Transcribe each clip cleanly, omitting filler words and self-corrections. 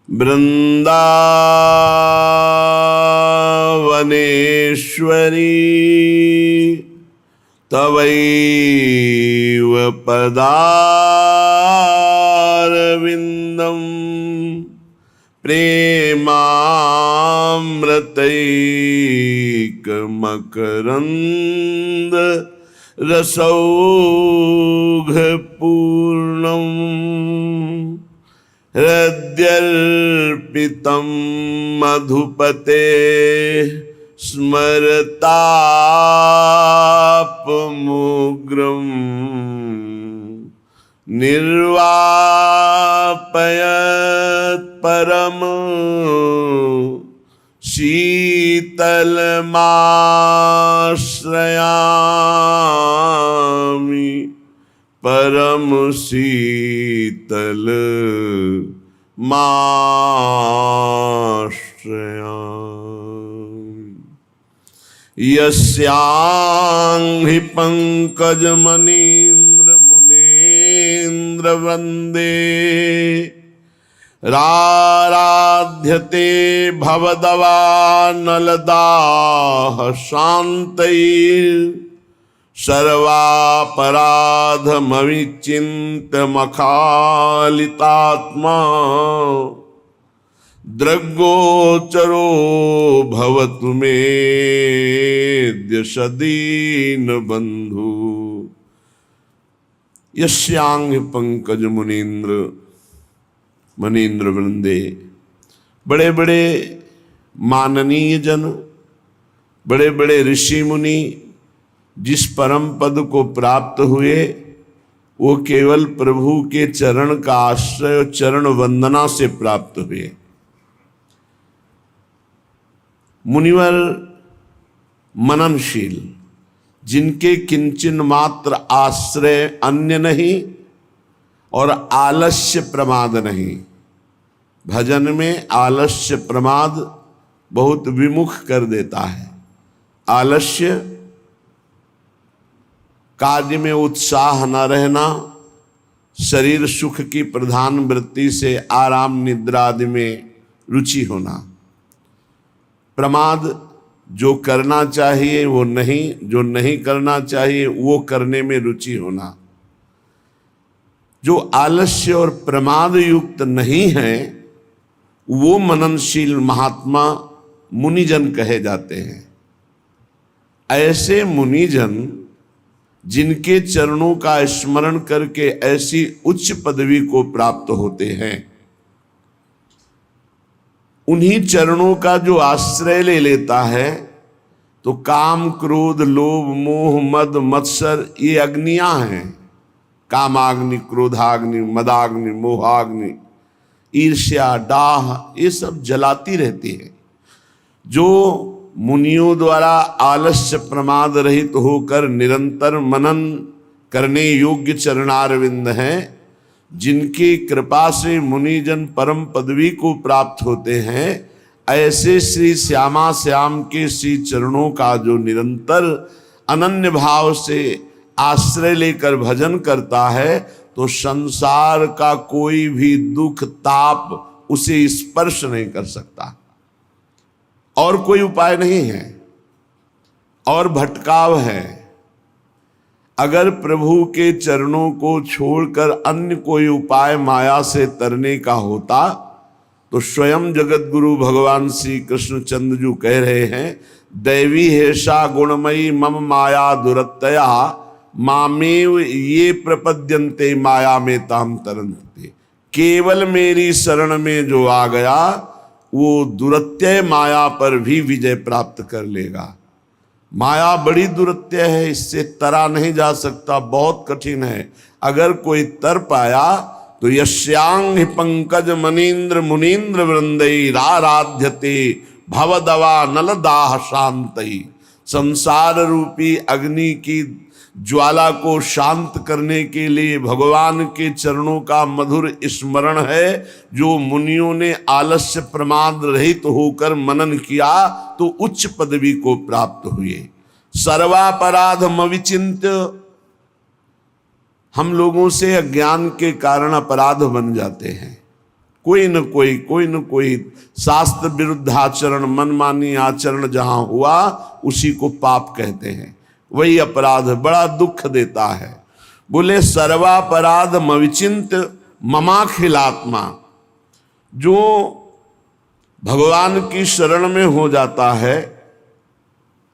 वृंदावनेश्वरी तवैव पदारविंदम प्रेमामृतैकमकरंद रसौघपूर्णम् हृद्यर्पितं मधुपते स्मरतापमुग्रम् निर्वापयत् परम शीतलमाश्रयामि परम शीतल माश्रयामि। यस्यांहि पंकजमनीन्द्र मुनीन्द्र वन्दे राराध्यते भवदवानलदाः शान्तैः सर्वापराधमविचिन्त्यमखालितात्मा दृग्गोचरो भवतु मेऽद्य सदीनबन्धु। यस्यांघ्रि पंकज मनीन्द्र वृंदे, बड़े बड़े माननीय जन, बड़े बड़े ऋषि मुनि जिस परम पद को प्राप्त हुए वो केवल प्रभु के चरण का आश्रय और चरण वंदना से प्राप्त हुए। मुनिवर मननशील, जिनके किंचन मात्र आश्रय अन्य नहीं और आलस्य प्रमाद नहीं। भजन में आलस्य प्रमाद बहुत विमुख कर देता है। आलस्य कार्य में उत्साह न रहना, शरीर सुख की प्रधान वृत्ति से आराम निद्रा आदि में रुचि होना। प्रमाद, जो करना चाहिए वो नहीं, जो नहीं करना चाहिए वो करने में रुचि होना। जो आलस्य और प्रमाद युक्त नहीं है वो मननशील महात्मा मुनिजन कहे जाते हैं। ऐसे मुनिजन जिनके चरणों का स्मरण करके ऐसी उच्च पदवी को प्राप्त होते हैं, उन्हीं चरणों का जो आश्रय ले लेता है तो काम क्रोध लोभ मोह मद मत्सर ये अग्नियां हैं। कामाग्नि, क्रोधाग्नि, मदाग्नि, मोहाग्नि, ईर्ष्या, डाह, ये सब जलाती रहती है। जो मुनियों द्वारा आलस्य प्रमाद रहित होकर निरंतर मनन करने योग्य चरणारविंद हैं, जिनकी कृपा से मुनिजन परम पदवी को प्राप्त होते हैं, ऐसे श्री श्यामा श्याम के श्री चरणों का जो निरंतर अनन्य भाव से आश्रय लेकर भजन करता है तो संसार का कोई भी दुख ताप उसे स्पर्श नहीं कर सकता। और कोई उपाय नहीं है और भटकाव है। अगर प्रभु के चरणों को छोड़कर अन्य कोई उपाय माया से तरने का होता तो स्वयं जगत गुरु भगवान श्री कृष्ण चंद्रजू कह रहे हैं, दैवी हेषा गुणमयी मम माया दुरत्यया मामेव ये प्रपद्यन्ते माया में ताम तरन्ते। केवल मेरी शरण में जो आ गया वो दुरत्यय माया पर भी विजय प्राप्त कर लेगा। माया बड़ी दुरत्यय है, इससे तरा नहीं जा सकता, बहुत कठिन है। अगर कोई तर पाया तो यस्यांघ्रि पंकज मनीन्द्र मुनीन्द्र वृंदैराराध्यते भवदवा नलदाह शांतई। संसार रूपी अग्नि की ज्वाला को शांत करने के लिए भगवान के चरणों का मधुर स्मरण है। जो मुनियों ने आलस्य प्रमाद रहित होकर मनन किया तो उच्च पदवी को प्राप्त हुए। सर्वापराध मविचिन्त्य, हम लोगों से अज्ञान के कारण अपराध बन जाते हैं। कोई न कोई शास्त्र विरुद्ध आचरण, मनमानी आचरण जहां हुआ उसी को पाप कहते हैं, वही अपराध बड़ा दुख देता है। बोले सर्वापराध मविचिंत ममाखिलात्मा, जो भगवान की शरण में हो जाता है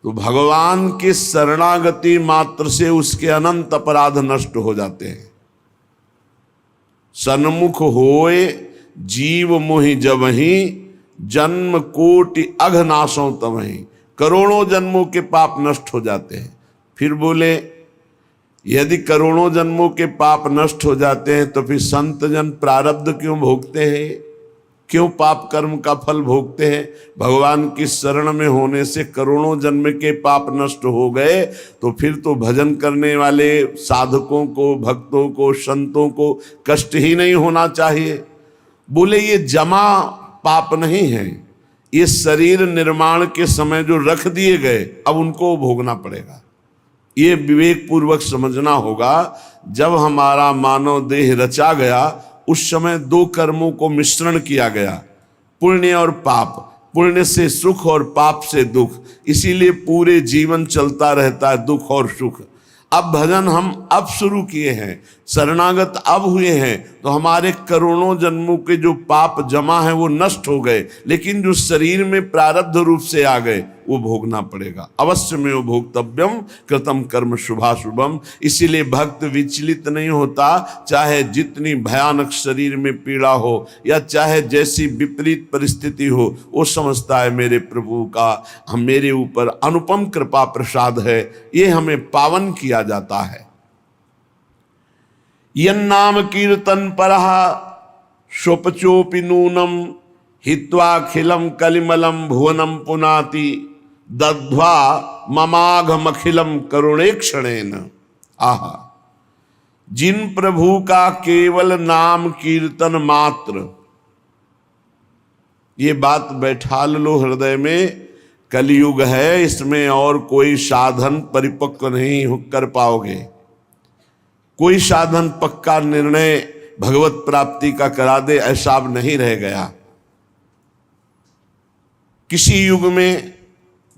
तो भगवान की शरणागति मात्र से उसके अनंत अपराध नष्ट हो जाते हैं। सन्मुख होए जीव मोहि जबहि, जन्म कोटि अघनाशों तमहि, करोड़ों जन्मों के पाप नष्ट हो जाते हैं। फिर बोले यदि करोड़ों जन्मों के पाप नष्ट हो जाते हैं तो फिर संत जन प्रारब्ध क्यों भोगते हैं, क्यों पाप कर्म का फल भोगते हैं? भगवान की शरण में होने से करोड़ों जन्म के पाप नष्ट हो गए तो फिर तो भजन करने वाले साधकों को, भक्तों को, संतों को कष्ट ही नहीं होना चाहिए। बोले ये जमा पाप नहीं है, ये शरीर निर्माण के समय जो रख दिए गए अब उनको भोगना पड़ेगा। ये विवेक पूर्वक समझना होगा। जब हमारा मानव देह रचा गया उस समय दो कर्मों को मिश्रण किया गया, पुण्य और पाप, पुण्य से सुख और पाप से दुख, इसीलिए पूरे जीवन चलता रहता है दुख और सुख। अब भजन हम अब शुरू किए हैं, शरणागत अब हुए हैं, तो हमारे करोड़ों जन्मों के जो पाप जमा है वो नष्ट हो गए, लेकिन जो शरीर में प्रारब्ध रूप से आ गए वो भोगना पड़ेगा। अवश्य में वो भोक्तव्यम कृतम कर्म शुभाशुभम। इसीलिए भक्त विचलित नहीं होता, चाहे जितनी भयानक शरीर में पीड़ा हो या चाहे जैसी विपरीत परिस्थिति हो, वो समझता है मेरे प्रभु का हम मेरे ऊपर अनुपम कृपा प्रसाद है, ये हमें पावन किया जाता है। यन्नाम कीर्तन परः शोपचोपि नूनम हित्वाखिलम कलिमलम भुवनम पुनाति दध्वा ममाघमखिलम करुणेक्षणेन। आहा, जिन प्रभु का केवल नाम कीर्तन मात्र, ये बात बैठा लो हृदय में, कलयुग है, इसमें और कोई साधन परिपक्व नहीं कर पाओगे। कोई साधन पक्का निर्णय भगवत प्राप्ति का करा दे ऐसा अब नहीं रह गया। किसी युग में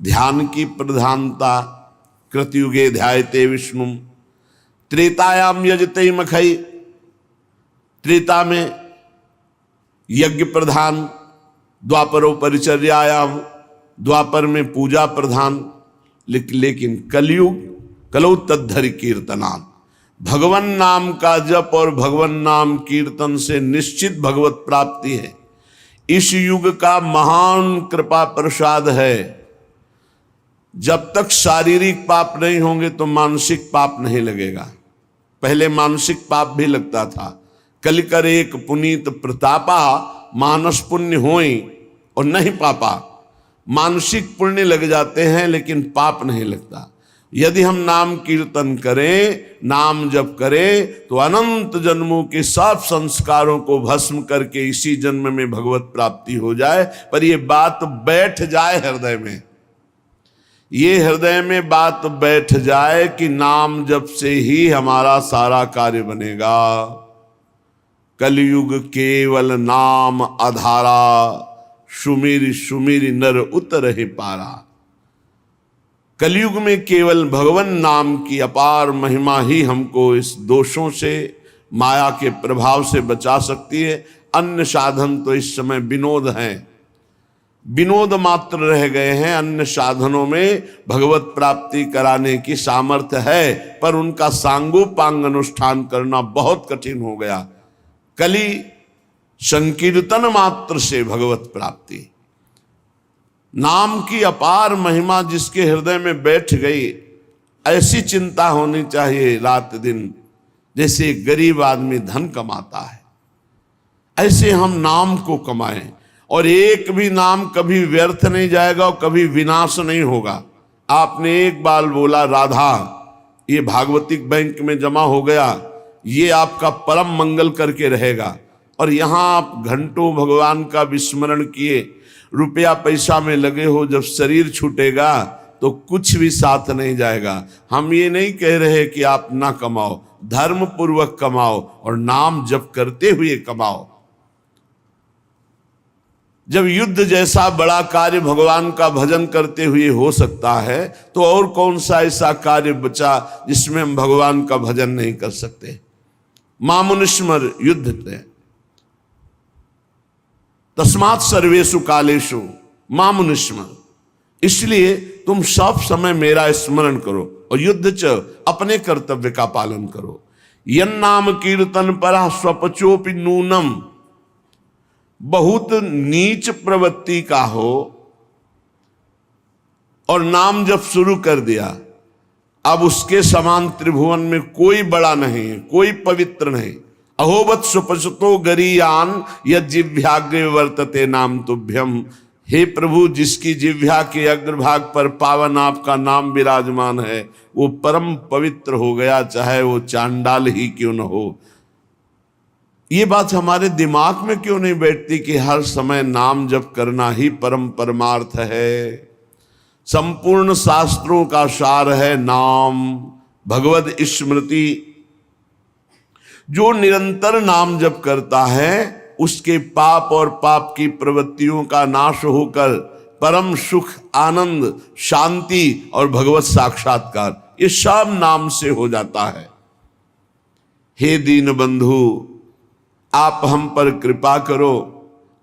ध्यान की प्रधानता, कृतयुगे ध्यायते विष्णु, त्रेतायाम यजते मखई, त्रेता में यज्ञ प्रधान, द्वापरो परिचर्यायाम, द्वापर में पूजा प्रधान, लेकिन कलयुग कलौ तद्धरि कीर्तनात्, भगवन नाम का जप और भगवन नाम कीर्तन से निश्चित भगवत प्राप्ति है। इस युग का महान कृपा प्रसाद है। जब तक शारीरिक पाप नहीं होंगे तो मानसिक पाप नहीं लगेगा। पहले मानसिक पाप भी लगता था। कलिकर एक पुनीत प्रतापा, मानस पुण्य होई और नहीं पापा। मानसिक पुण्य लग जाते हैं लेकिन पाप नहीं लगता। यदि हम नाम कीर्तन करें, नाम जप करें, तो अनंत जन्मों के सब संस्कारों को भस्म करके इसी जन्म में भगवत प्राप्ति हो जाए। पर ये बात बैठ जाए हृदय में, ये हृदय में बात बैठ जाए कि नाम जप से ही हमारा सारा कार्य बनेगा। कलयुग केवल नाम आधारा, सुमिर सुमिर नर उतरहि पारा। कलयुग में केवल भगवान नाम की अपार महिमा ही हमको इस दोषों से, माया के प्रभाव से बचा सकती है। अन्य साधन तो इस समय विनोद हैं, विनोद मात्र रह गए हैं। अन्य साधनों में भगवत प्राप्ति कराने की सामर्थ्य है, पर उनका सांगोपांग अनुष्ठान करना बहुत कठिन हो गया। कली संकीर्तन मात्र से भगवत प्राप्ति, नाम की अपार महिमा जिसके हृदय में बैठ गई, ऐसी चिंता होनी चाहिए रात दिन। जैसे गरीब आदमी धन कमाता है, ऐसे हम नाम को कमाएं, और एक भी नाम कभी व्यर्थ नहीं जाएगा और कभी विनाश नहीं होगा। आपने एक बार बोला राधा, ये भागवतिक बैंक में जमा हो गया, ये आपका परम मंगल करके रहेगा। और यहाँ आप घंटों भगवान का विस्मरण किए, रुपया पैसा में लगे हो, जब शरीर छूटेगा तो कुछ भी साथ नहीं जाएगा। हम ये नहीं कह रहे कि आप ना कमाओ, धर्म पूर्वक कमाओ और नाम जप करते हुए कमाओ। जब युद्ध जैसा बड़ा कार्य भगवान का भजन करते हुए हो सकता है, तो और कौन सा ऐसा कार्य बचा जिसमें हम भगवान का भजन नहीं कर सकते। मामुनिस्मर युद्ध थे, तस्मात् सर्वेषु कालेषु मामुनिस्मर, इसलिए तुम सब समय मेरा स्मरण करो और युद्ध च अपने कर्तव्य का पालन करो। यन्नाम कीर्तन परा स्वपचोपि नूनम, बहुत नीच प्रवृत्ति का हो और नाम जब शुरू कर दिया, अब उसके समान त्रिभुवन में कोई बड़ा नहीं है, कोई पवित्र नहीं। अहोवत सुपसतो गरीयान यज्जिह्वाग्रे वर्तते नाम तुभ्यम, हे प्रभु जिसकी जिह्वा के अग्रभाग पर पावन आपका नाम विराजमान है, वो परम पवित्र हो गया, चाहे वो चांडाल ही क्यों न हो। ये बात हमारे दिमाग में क्यों नहीं बैठती कि हर समय नाम जप करना ही परम परमार्थ है। संपूर्ण शास्त्रों का सार है नाम, भगवद स्मृति। जो निरंतर नाम जप करता है उसके पाप और पाप की प्रवृत्तियों का नाश होकर परम सुख, आनंद, शांति और भगवत साक्षात्कार, ये सब नाम से हो जाता है। हे दीन बंधु, आप हम पर कृपा करो,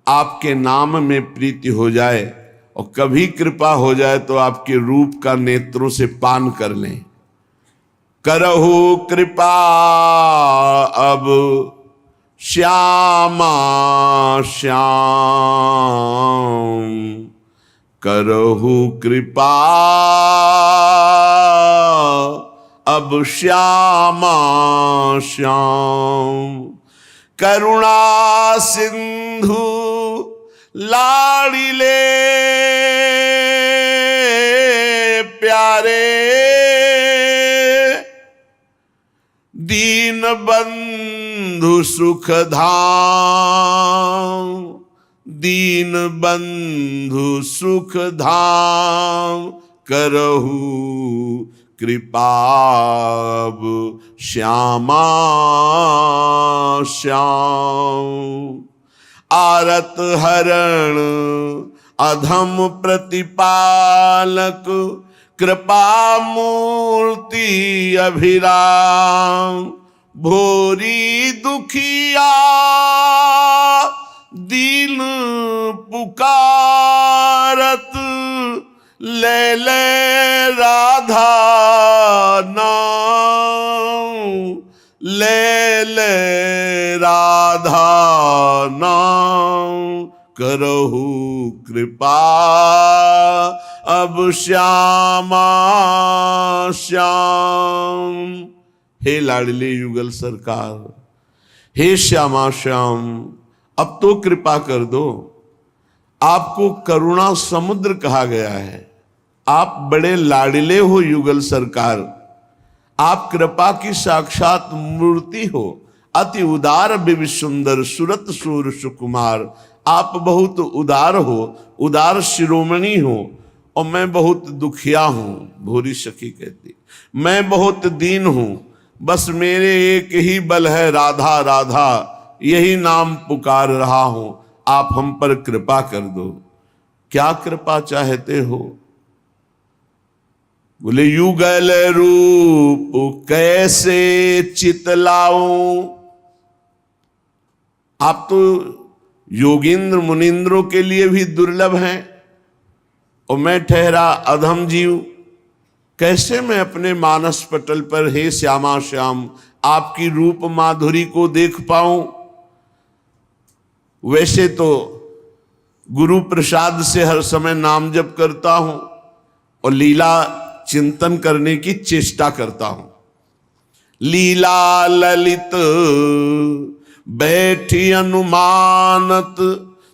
आपके नाम में प्रीति हो जाए, और कभी कृपा हो जाए तो आपके रूप का नेत्रों से पान कर लें। करहु कृपा अब श्यामा श्याम, करहु कृपा अब श्यामा श्याम, करुणा सिंधु लाड़िले प्यारे, दीन बंधु सुख धाम, दीन बंधु सुख धाम, करहु कृपाब श्यामा श्याम, आरत हरण अधम प्रतिपालक, कृपा मूर्ति अभिराम, भोरी दुखिया दीन पुकारत, ले ले राधा नाम, ले ले राधा नाम, करहु कृपा अब श्यामा श्याम। हे लाडली युगल सरकार, हे श्यामा श्याम, अब तो कृपा कर दो। आपको करुणा समुद्र कहा गया है, आप बड़े लाडले हो युगल सरकार, आप कृपा की साक्षात मूर्ति हो, अति उदार बिवि सुंदर सुरत सूर सुकुमार। आप बहुत उदार हो, उदार शिरोमणि हो, और मैं बहुत दुखिया हूं। भूरी सखी कहती, मैं बहुत दीन हूं, बस मेरे एक ही बल है राधा राधा, यही नाम पुकार रहा हूं, आप हम पर कृपा कर दो। क्या कृपा चाहते हो? बोले युगल रूप कैसे चितलाऊं। आप तो योगींद्र मुनींद्रों के लिए भी दुर्लभ हैं, और मैं ठहरा अधम जीव, कैसे मैं अपने मानस पटल पर हे श्यामा श्याम आपकी रूप माधुरी को देख पाऊं। वैसे तो गुरु प्रसाद से हर समय नाम जप करता हूं और लीला चिंतन करने की चेष्टा करता हूं। लीला ललित बैठी अनुमानत,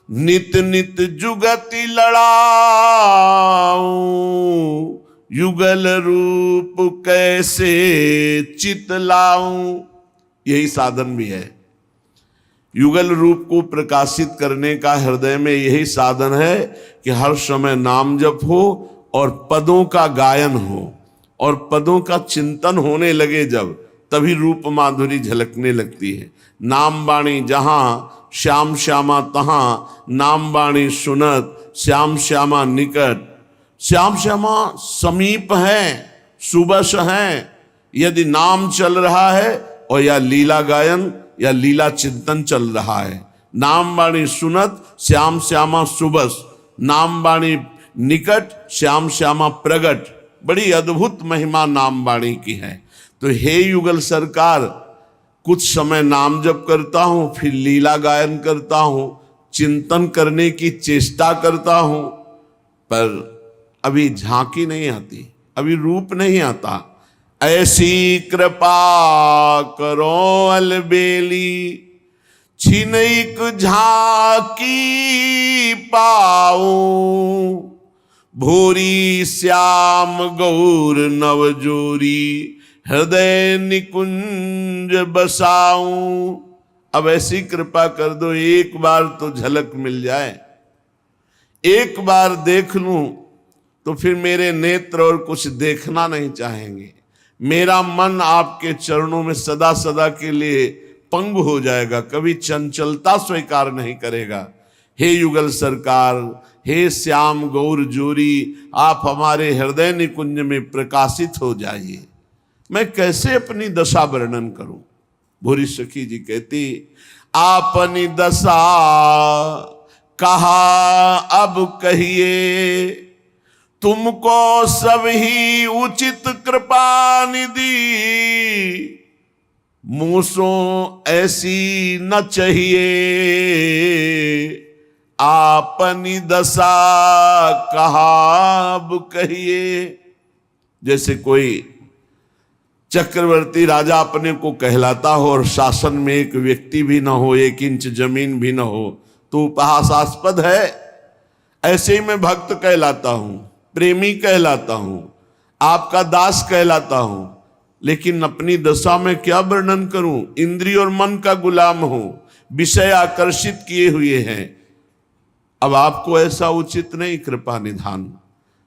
नित नित जुगति लड़ाऊं, युगल रूप कैसे चितलाऊं। यही साधन भी है, युगल रूप को प्रकाशित करने का हृदय में यही साधन है कि हर समय नाम जप हो और पदों का गायन हो, और पदों का चिंतन होने लगे जब, तभी रूप माधुरी झलकने लगती है। नाम बाणी जहां श्याम श्यामा तहां, नाम बाणी सुनत श्याम श्यामा निकट। श्याम श्यामा समीप है, सुबस है। यदि नाम चल रहा है और या लीला गायन या लीला चिंतन चल रहा है। नाम बाणी सुनत श्याम श्यामा सुबस, नाम बाणी निकट श्याम श्यामा प्रगट। बड़ी अद्भुत महिमा नाम बाणी की है। तो हे युगल सरकार, कुछ समय नाम जप करता हूं, फिर लीला गायन करता हूं, चिंतन करने की चेष्टा करता हूं, पर अभी झांकी नहीं आती, अभी रूप नहीं आता। ऐसी कृपा करो अलबेली, छिनैक झांकी पाऊं। भूरी श्याम गौर नवजोरी, हृदय निकुंज बसाऊं। अब ऐसी कृपा कर दो, एक बार तो झलक मिल जाए, एक बार देख लूं तो फिर मेरे नेत्र और कुछ देखना नहीं चाहेंगे। मेरा मन आपके चरणों में सदा सदा के लिए पंग हो जाएगा, कभी चंचलता स्वीकार नहीं करेगा। हे युगल सरकार, हे श्याम गौर जोरी, आप हमारे हृदय निकुंज में प्रकाशित हो जाइए। मैं कैसे अपनी दशा वर्णन करूं? भूरी सखी जी कहती, आपनी दशा कहा अब कहिए, तुमको सब ही उचित कृपा निधि। मूसो ऐसी न चाहिए, आपनी दशा कहा अब कहिए। जैसे कोई चक्रवर्ती राजा अपने को कहलाता हो और शासन में एक व्यक्ति भी ना हो, 1 इंच जमीन भी ना हो, तो उपहासास्पद है। ऐसे ही मैं भक्त कहलाता हूं, प्रेमी कहलाता हूं, आपका दास कहलाता हूं, लेकिन अपनी दशा में क्या वर्णन करूं? इंद्रिय और मन का गुलाम हूं, विषय आकर्षित किए हुए हैं। अब आपको ऐसा उचित नहीं कृपा निधान।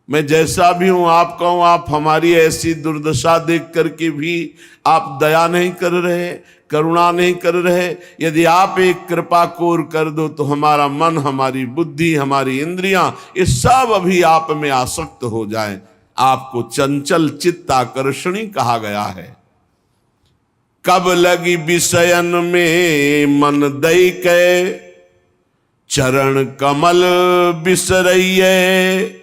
मैं जैसा भी हूं, आप कहूं आप हमारी ऐसी दुर्दशा देख करके भी आप दया नहीं कर रहे, करुणा नहीं कर रहे। यदि आप एक कृपा कोर कर दो तो हमारा मन, हमारी बुद्धि, हमारी इंद्रियां, ये सब अभी आप में आसक्त हो जाए। आपको चंचल चित्त आकर्षणी कहा गया है। कब लगी विषयन में मन दई के, चरण कमल बिसरइये।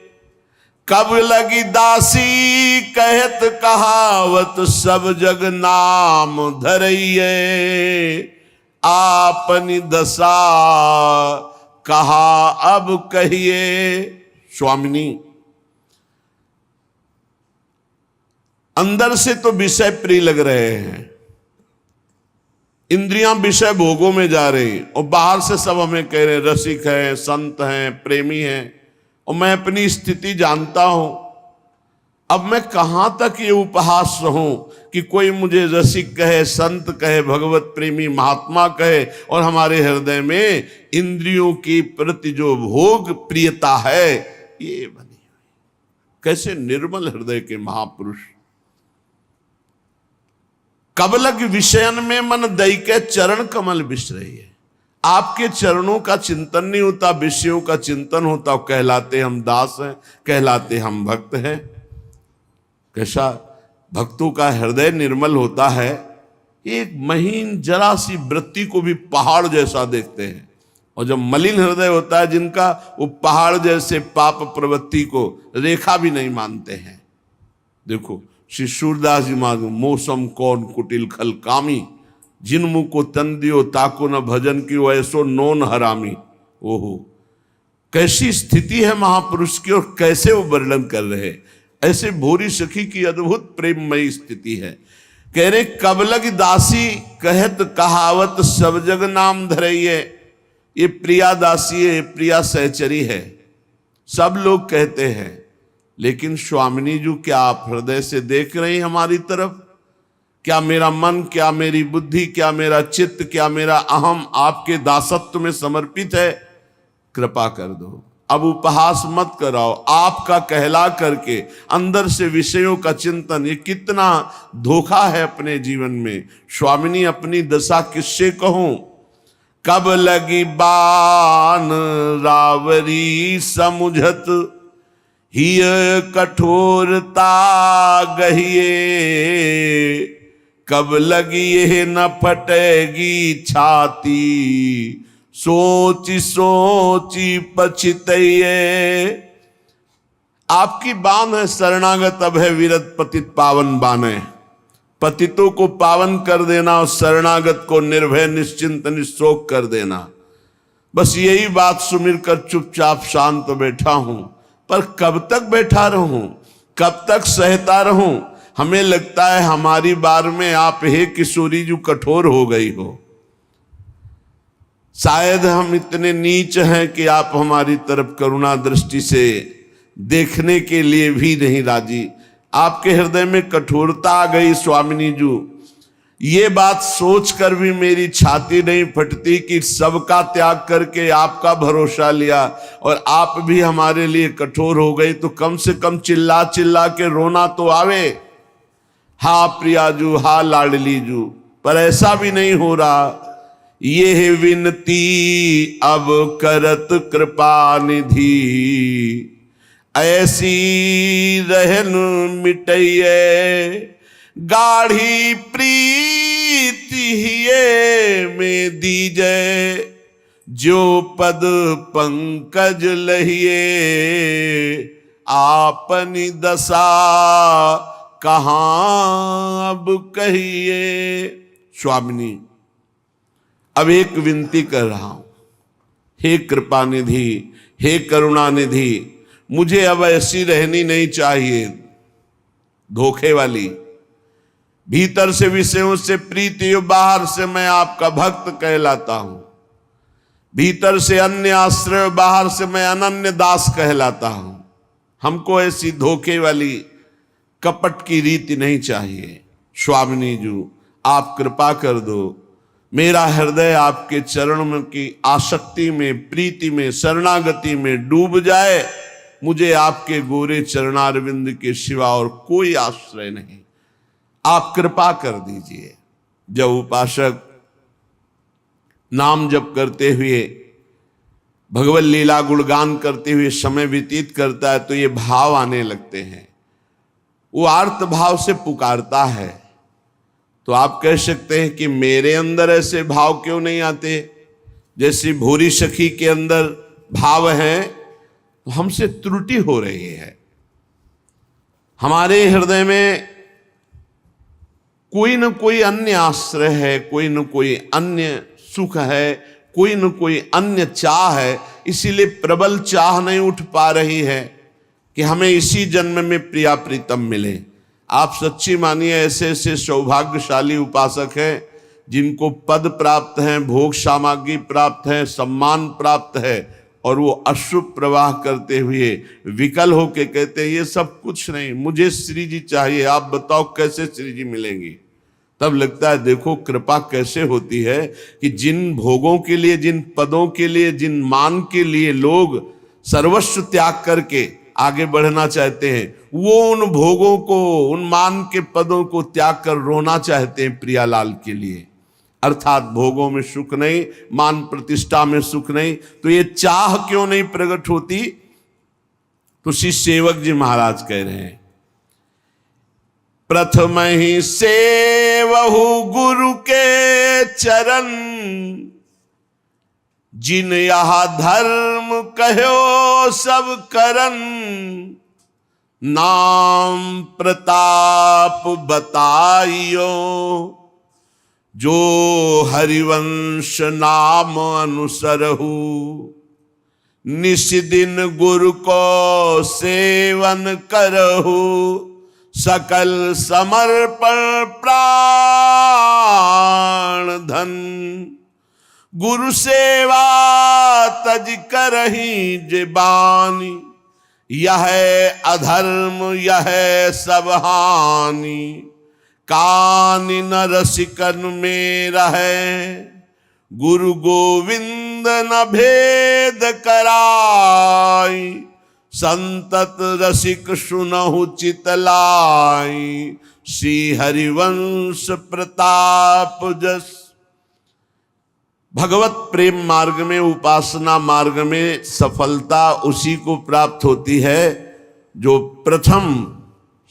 कब लगी दासी कहत कहावत, सब जग नाम धरइये। आपनी दशा कहा अब कहिए। स्वामिनी, अंदर से तो विषय प्रिय लग रहे हैं, इंद्रियां विषय भोगों में जा रही, और बाहर से सब हमें कह रहे रसिक हैं, संत हैं, प्रेमी हैं, और मैं अपनी स्थिति जानता हूं। अब मैं कहां तक ये उपहास रहूं कि कोई मुझे रसिक कहे, संत कहे, भगवत प्रेमी महात्मा कहे, और हमारे हृदय में इंद्रियों की प्रति जो भोग प्रियता है ये बनी हुई। कैसे निर्मल हृदय के महापुरुष। कबलग विषयन में मन दई के, चरण कमल बिसरई है। आपके चरणों का चिंतन नहीं होता, विषयों का चिंतन होता, कहलाते हम दास हैं, कहलाते हम भक्त हैं। कैसा भक्तों का हृदय निर्मल होता है। एक महीन जरा सी वृत्ति को भी पहाड़ जैसा देखते हैं, और जब मलिन हृदय होता है जिनका, वो पहाड़ जैसे पाप प्रवृत्ति को रेखा भी नहीं मानते हैं। देखो श्री सूरदास जी मांगो, मौसम कौन कुटिल खल कामी, जिन मुँह को तन दियो ताको न भजन की, ऐसो नोन हरामी। ओहो, कैसी स्थिति है महापुरुष की, और कैसे वो वर्णन कर रहे। ऐसे भूरी सखी की अद्भुत प्रेममयी स्थिति है। कह रहे कबलग दासी कहत कहावत, सब जग नाम धरइये। ये प्रिया दासी है, प्रिया सहचरी है, सब लोग कहते हैं। लेकिन स्वामिनी जी, क्या आप हृदय से देख रहे हैं हमारी तरफ? क्या मेरा मन, क्या मेरी बुद्धि, क्या मेरा चित्त, क्या मेरा अहम आपके दासत्व में समर्पित है? कृपा कर दो, अब उपहास मत कराओ, आपका कहला करके अंदर से विषयों का चिंतन, ये कितना धोखा है अपने जीवन में। स्वामिनी अपनी दशा किससे कहूं, कब लगी बान रावरी समुझत, हिय कठोरता गहिए, कब लगी ये न फटेगी छाती, सोची सोची पछितइये। आपकी बान है शरणागत अभय विरत पतित पावन बाने, पतितों को पावन कर देना और शरणागत को निर्भय निश्चिंत निशोक कर देना। बस यही बात सुमिर कर चुपचाप शांत बैठा हूं, पर कब तक बैठा रहूं, कब तक सहता रहूं। हमें लगता है हमारी बार में आप हे किशोरी जो कठोर हो गई हो। शायद हम इतने नीच हैं कि आप हमारी तरफ करुणा दृष्टि से देखने के लिए भी नहीं राजी। आपके हृदय में कठोरता आ गई स्वामिनी जी। ये बात सोचकर भी मेरी छाती नहीं फटती कि सबका त्याग करके आपका भरोसा लिया और आप भी हमारे लिए कठोर हो गई, तो कम से कम चिल्ला चिल्ला के रोना तो आवे, हा प्रियाजू, हा लाडली जू। पर ऐसा भी नहीं हो रहा। ये विनती अब करत कृपा निधि, ऐसी रहन मिटइये, गाढ़ी प्रीति हिये में दीजय, जो पद पंकज लहिए, आपनी दशा कहाँ अब कहिए। स्वामिनी अब एक विनती कर रहा हूं, हे कृपा निधि, हे करुणा निधि, मुझे अब ऐसी रहनी नहीं चाहिए धोखे वाली। भीतर से विषयों से प्रीति, बाहर से मैं आपका भक्त कहलाता हूं। भीतर से अन्य आश्रय, बाहर से मैं अनन्य दास कहलाता हूं। हमको ऐसी धोखे वाली कपट की रीति नहीं चाहिए। स्वामिनी जी आप कृपा कर दो, मेरा हृदय आपके चरण की आसक्ति में, प्रीति में, शरणागति में डूब जाए। मुझे आपके गोरे चरणारविंद के सिवा और कोई आश्रय नहीं। आप कृपा कर दीजिए। जब उपासक नाम जप करते हुए, भगवत लीला गुणगान करते हुए समय व्यतीत करता है तो ये भाव आने लगते हैं। वो आर्त भाव से पुकारता है। तो आप कह सकते हैं कि मेरे अंदर ऐसे भाव क्यों नहीं आते, जैसे भूरी सखी के अंदर भाव है, तो हमसे त्रुटि हो रही है। हमारे हृदय में कोई न कोई अन्य आश्रय है, कोई न कोई अन्य सुख है, कोई न कोई अन्य चाह है। इसीलिए प्रबल चाह नहीं उठ पा रही है कि हमें इसी जन्म में प्रिया प्रीतम मिले। आप सच्ची मानिए, ऐसे ऐसे सौभाग्यशाली उपासक हैं जिनको पद प्राप्त है, भोग सामग्री प्राप्त है, सम्मान प्राप्त है, और वो अशुभ प्रवाह करते हुए विकल होके कहते हैं ये सब कुछ नहीं, मुझे श्री जी चाहिए। आप बताओ कैसे श्री जी मिलेंगी। तब लगता है देखो कृपा कैसे होती है कि जिन भोगों के लिए, जिन पदों के लिए, जिन मान के लिए लोग सर्वस्व त्याग करके आगे बढ़ना चाहते हैं, वो उन भोगों को, उन मान के पदों को त्याग कर रोना चाहते हैं प्रियालाल के लिए। अर्थात भोगों में सुख नहीं, मान प्रतिष्ठा में सुख नहीं, तो ये चाह क्यों नहीं प्रकट होती। तो श्री सेवक जी महाराज कह रहे हैं, प्रथम ही सेवहु गुरु के चरण, जिन यह धर्म कहो सब करन, नाम प्रताप बताइयो, जो हरिवंश नाम अनुसरहु, निशिदिन गुरु को सेवन करहु, सकल समर्पण प्राण धन, गुरु सेवा तज करही जे बानी, यह अधर्म यह सब हानि, कानि न रसिकन में रहे, गुरु गोविंद न भेद करायो, संतत रसिक सुनहु चितलाई, श्री हरिवंश प्रताप जस। भगवत प्रेम मार्ग में, उपासना मार्ग में सफलता उसी को प्राप्त होती है जो प्रथम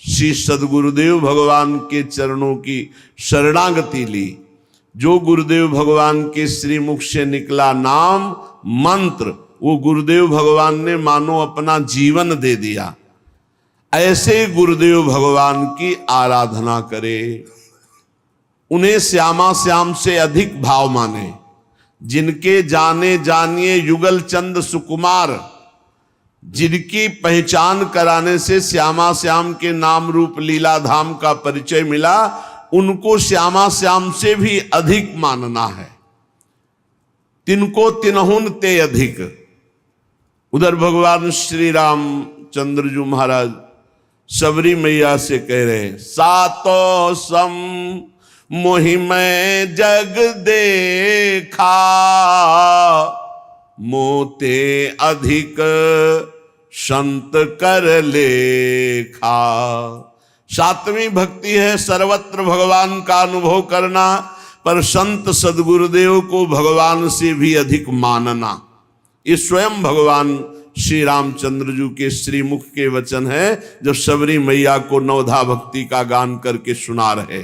श्री सद्गुरुदेव भगवान के चरणों की शरणागति ली। जो गुरुदेव भगवान के श्रीमुख से निकला नाम मंत्र, वो गुरुदेव भगवान ने मानो अपना जीवन दे दिया। ऐसे गुरुदेव भगवान की आराधना करे, उन्हें श्यामा श्याम से अधिक भाव माने। जिनके जाने जानिए युगल चंद सुकुमार, जिनकी पहचान कराने से श्यामा श्याम के नाम रूप लीला धाम का परिचय मिला, उनको श्यामा श्याम से भी अधिक मानना है। तिनको तिनहुन ते अधिक। उधर भगवान श्री राम चंद्र जी महाराज सबरी मैया से कह रहे, सातो सम मोहि मैं जग देखा, मोते अधिक संत कर लेखा। सातवीं भक्ति है सर्वत्र भगवान का अनुभव करना, पर संत सद्गुरुदेव को भगवान से भी अधिक मानना। ये स्वयं भगवान श्री रामचंद्र जी के श्रीमुख के वचन है, जब सबरी मैया को नवधा भक्ति का गान करके सुना रहे।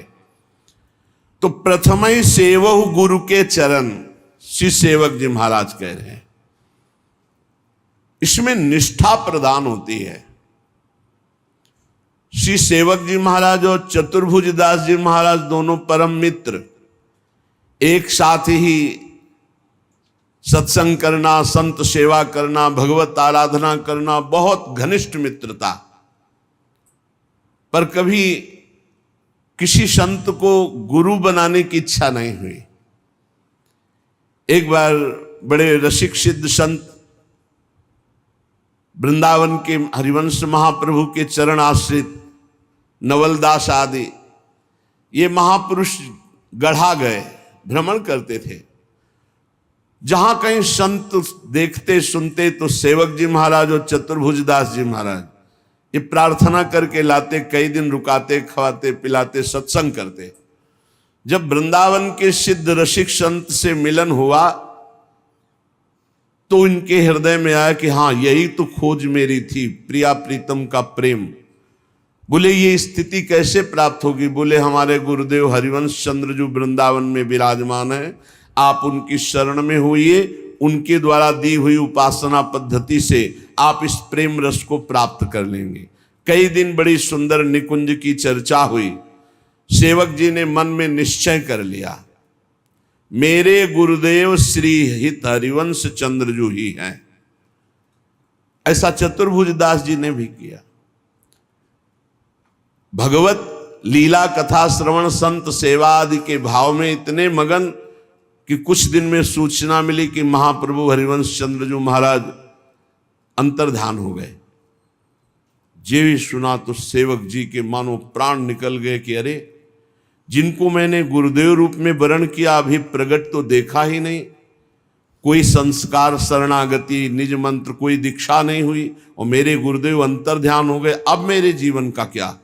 तो प्रथम ही सेवहु गुरु के चरण, श्री सेवक जी महाराज कह रहे हैं। इसमें निष्ठा प्रदान होती है। श्री सेवक जी महाराज और चतुर्भुज दास जी महाराज दोनों परम मित्र, एक साथ ही सत्संग करना, संत सेवा करना, भगवत आराधना करना, बहुत घनिष्ठ मित्रता। पर कभी किसी संत को गुरु बनाने की इच्छा नहीं हुई। एक बार बड़े रसिक सिद्ध संत वृंदावन के हरिवंश महाप्रभु के चरण आश्रित नवलदास आदि ये महापुरुष गढ़ा गए, भ्रमण करते थे। जहां कहीं संत देखते सुनते तो सेवक जी महाराज और चतुर्भुज दास जी महाराज ये प्रार्थना करके लाते, कई दिन रुकाते, खवाते, पिलाते, सत्संग करते। जब वृंदावन के सिद्ध रसिक संत से मिलन हुआ तो इनके हृदय में आया कि हाँ, यही तो खोज मेरी थी, प्रिया प्रीतम का प्रेम। बोले ये स्थिति कैसे प्राप्त होगी? बोले हमारे गुरुदेव हरिवंश चंद्र जो वृंदावन में विराजमान है, आप उनकी शरण में होइए, उनके द्वारा दी हुई उपासना पद्धति से आप इस प्रेम रस को प्राप्त कर लेंगे। कई दिन बड़ी सुंदर निकुंज की चर्चा हुई। सेवक जी ने मन में निश्चय कर लिया, मेरे गुरुदेव श्री हित हरिवंश चंद्र जो ही हैं। ऐसा चतुर्भुज दास जी ने भी किया। भगवत लीला कथा श्रवण संत सेवा आदि के भाव में इतने मगन कि कुछ दिन में सूचना मिली कि महाप्रभु हरिवंश चंद्र जी महाराज अंतर्धान हो गए। जे भी सुना तो सेवक जी के मानो प्राण निकल गए कि अरे, जिनको मैंने गुरुदेव रूप में वरण किया अभी प्रकट तो देखा ही नहीं, कोई संस्कार शरणागति निज मंत्र कोई दीक्षा नहीं हुई और मेरे गुरुदेव अंतर्ध्यान हो गए। अब मेरे जीवन का क्या?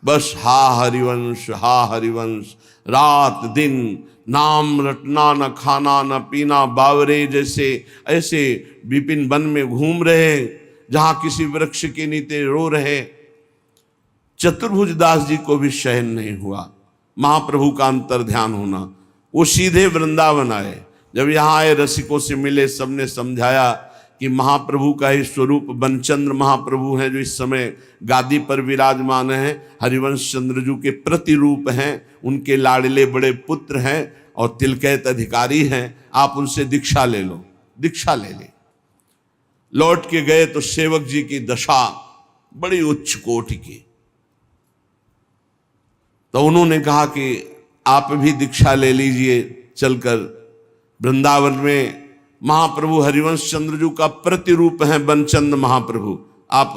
बस हा हरिवंश, हा हरिवंश, रात दिन नाम रटना, न खाना न पीना, बावरे जैसे ऐसे विपिन वन में घूम रहे, जहां किसी वृक्ष के नीचे रो रहे। चतुर्भुज दास जी को भी सहन नहीं हुआ महाप्रभु का अंतर्ध्यान होना। वो सीधे वृंदावन आए। जब यहाँ आए रसिकों से मिले, सबने समझाया कि महाप्रभु का ही स्वरूप बनचंद्र महाप्रभु हैं, जो इस समय गादी पर विराजमान हैं, हरिवंश चंद्रजू के प्रतिरूप हैं, उनके लाडले बड़े पुत्र हैं और तिलकैत अधिकारी हैं। आप उनसे दीक्षा ले लो। दीक्षा ले ली। लौट के गए तो सेवक जी की दशा बड़ी उच्च कोटि की। तो उन्होंने कहा कि आप भी दीक्षा ले लीजिए, चलकर वृंदावन में महाप्रभु हरिवंश चंद्रजू का प्रतिरूप है बनचंद महाप्रभु, आप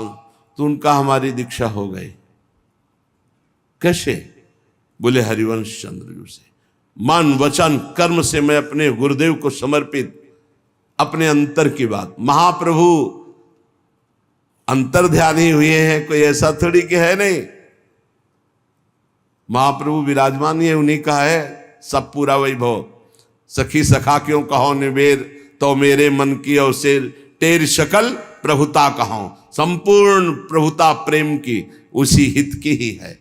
तो उनका हमारी दीक्षा हो गई। कैसे? बोले हरिवंश चंद्रजू से मन वचन कर्म से मैं अपने गुरुदेव को समर्पित, अपने अंतर की बात। महाप्रभु अंतर्ध्यानी हुए हैं, कोई ऐसा थोड़ी कि है नहीं। महाप्रभु विराजमान है, उन्हीं का है सब पूरा वैभव। सखी सखा क्यों कहो निवेद, तो मेरे मन की अवसेर, तेरी शकल प्रभुता कहो। संपूर्ण प्रभुता प्रेम की उसी हित की ही है।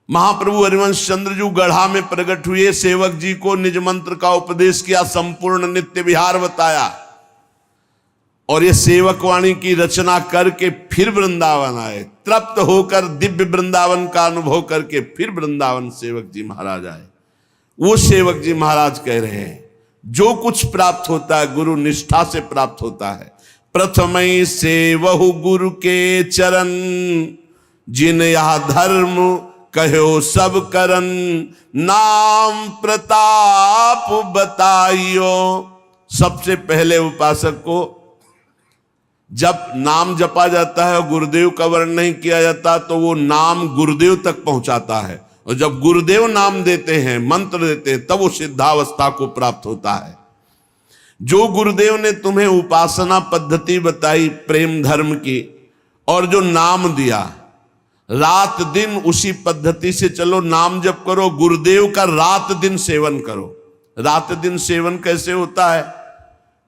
महाप्रभु हरिवंश चंद्र जी गढ़ा में प्रकट हुए, सेवक जी को निज मंत्र का उपदेश किया, संपूर्ण नित्य विहार बताया, और ये सेवक वाणी की रचना करके फिर वृंदावन आए। तृप्त होकर दिव्य वृंदावन का अनुभव करके फिर वृंदावन सेवक जी महाराज आए। वो सेवक जी महाराज कह रहे हैं, जो कुछ प्राप्त होता है गुरु निष्ठा से प्राप्त होता है। प्रथमई सेवहु गुरु के चरण, जिन यह धर्म कहो सब करन, नाम प्रताप बताइयो। सबसे पहले उपासक को जब नाम जपा जाता है और गुरुदेव का वर्ण नहीं किया जाता तो वो नाम गुरुदेव तक पहुंचाता है, और जब गुरुदेव नाम देते हैं, मंत्र देते हैं, तब वो सिद्धावस्था को प्राप्त होता है। जो गुरुदेव ने तुम्हें उपासना पद्धति बताई प्रेम धर्म की, और जो नाम दिया, रात दिन उसी पद्धति से चलो, नाम जप करो, गुरुदेव का रात दिन सेवन करो। रात दिन सेवन कैसे होता है?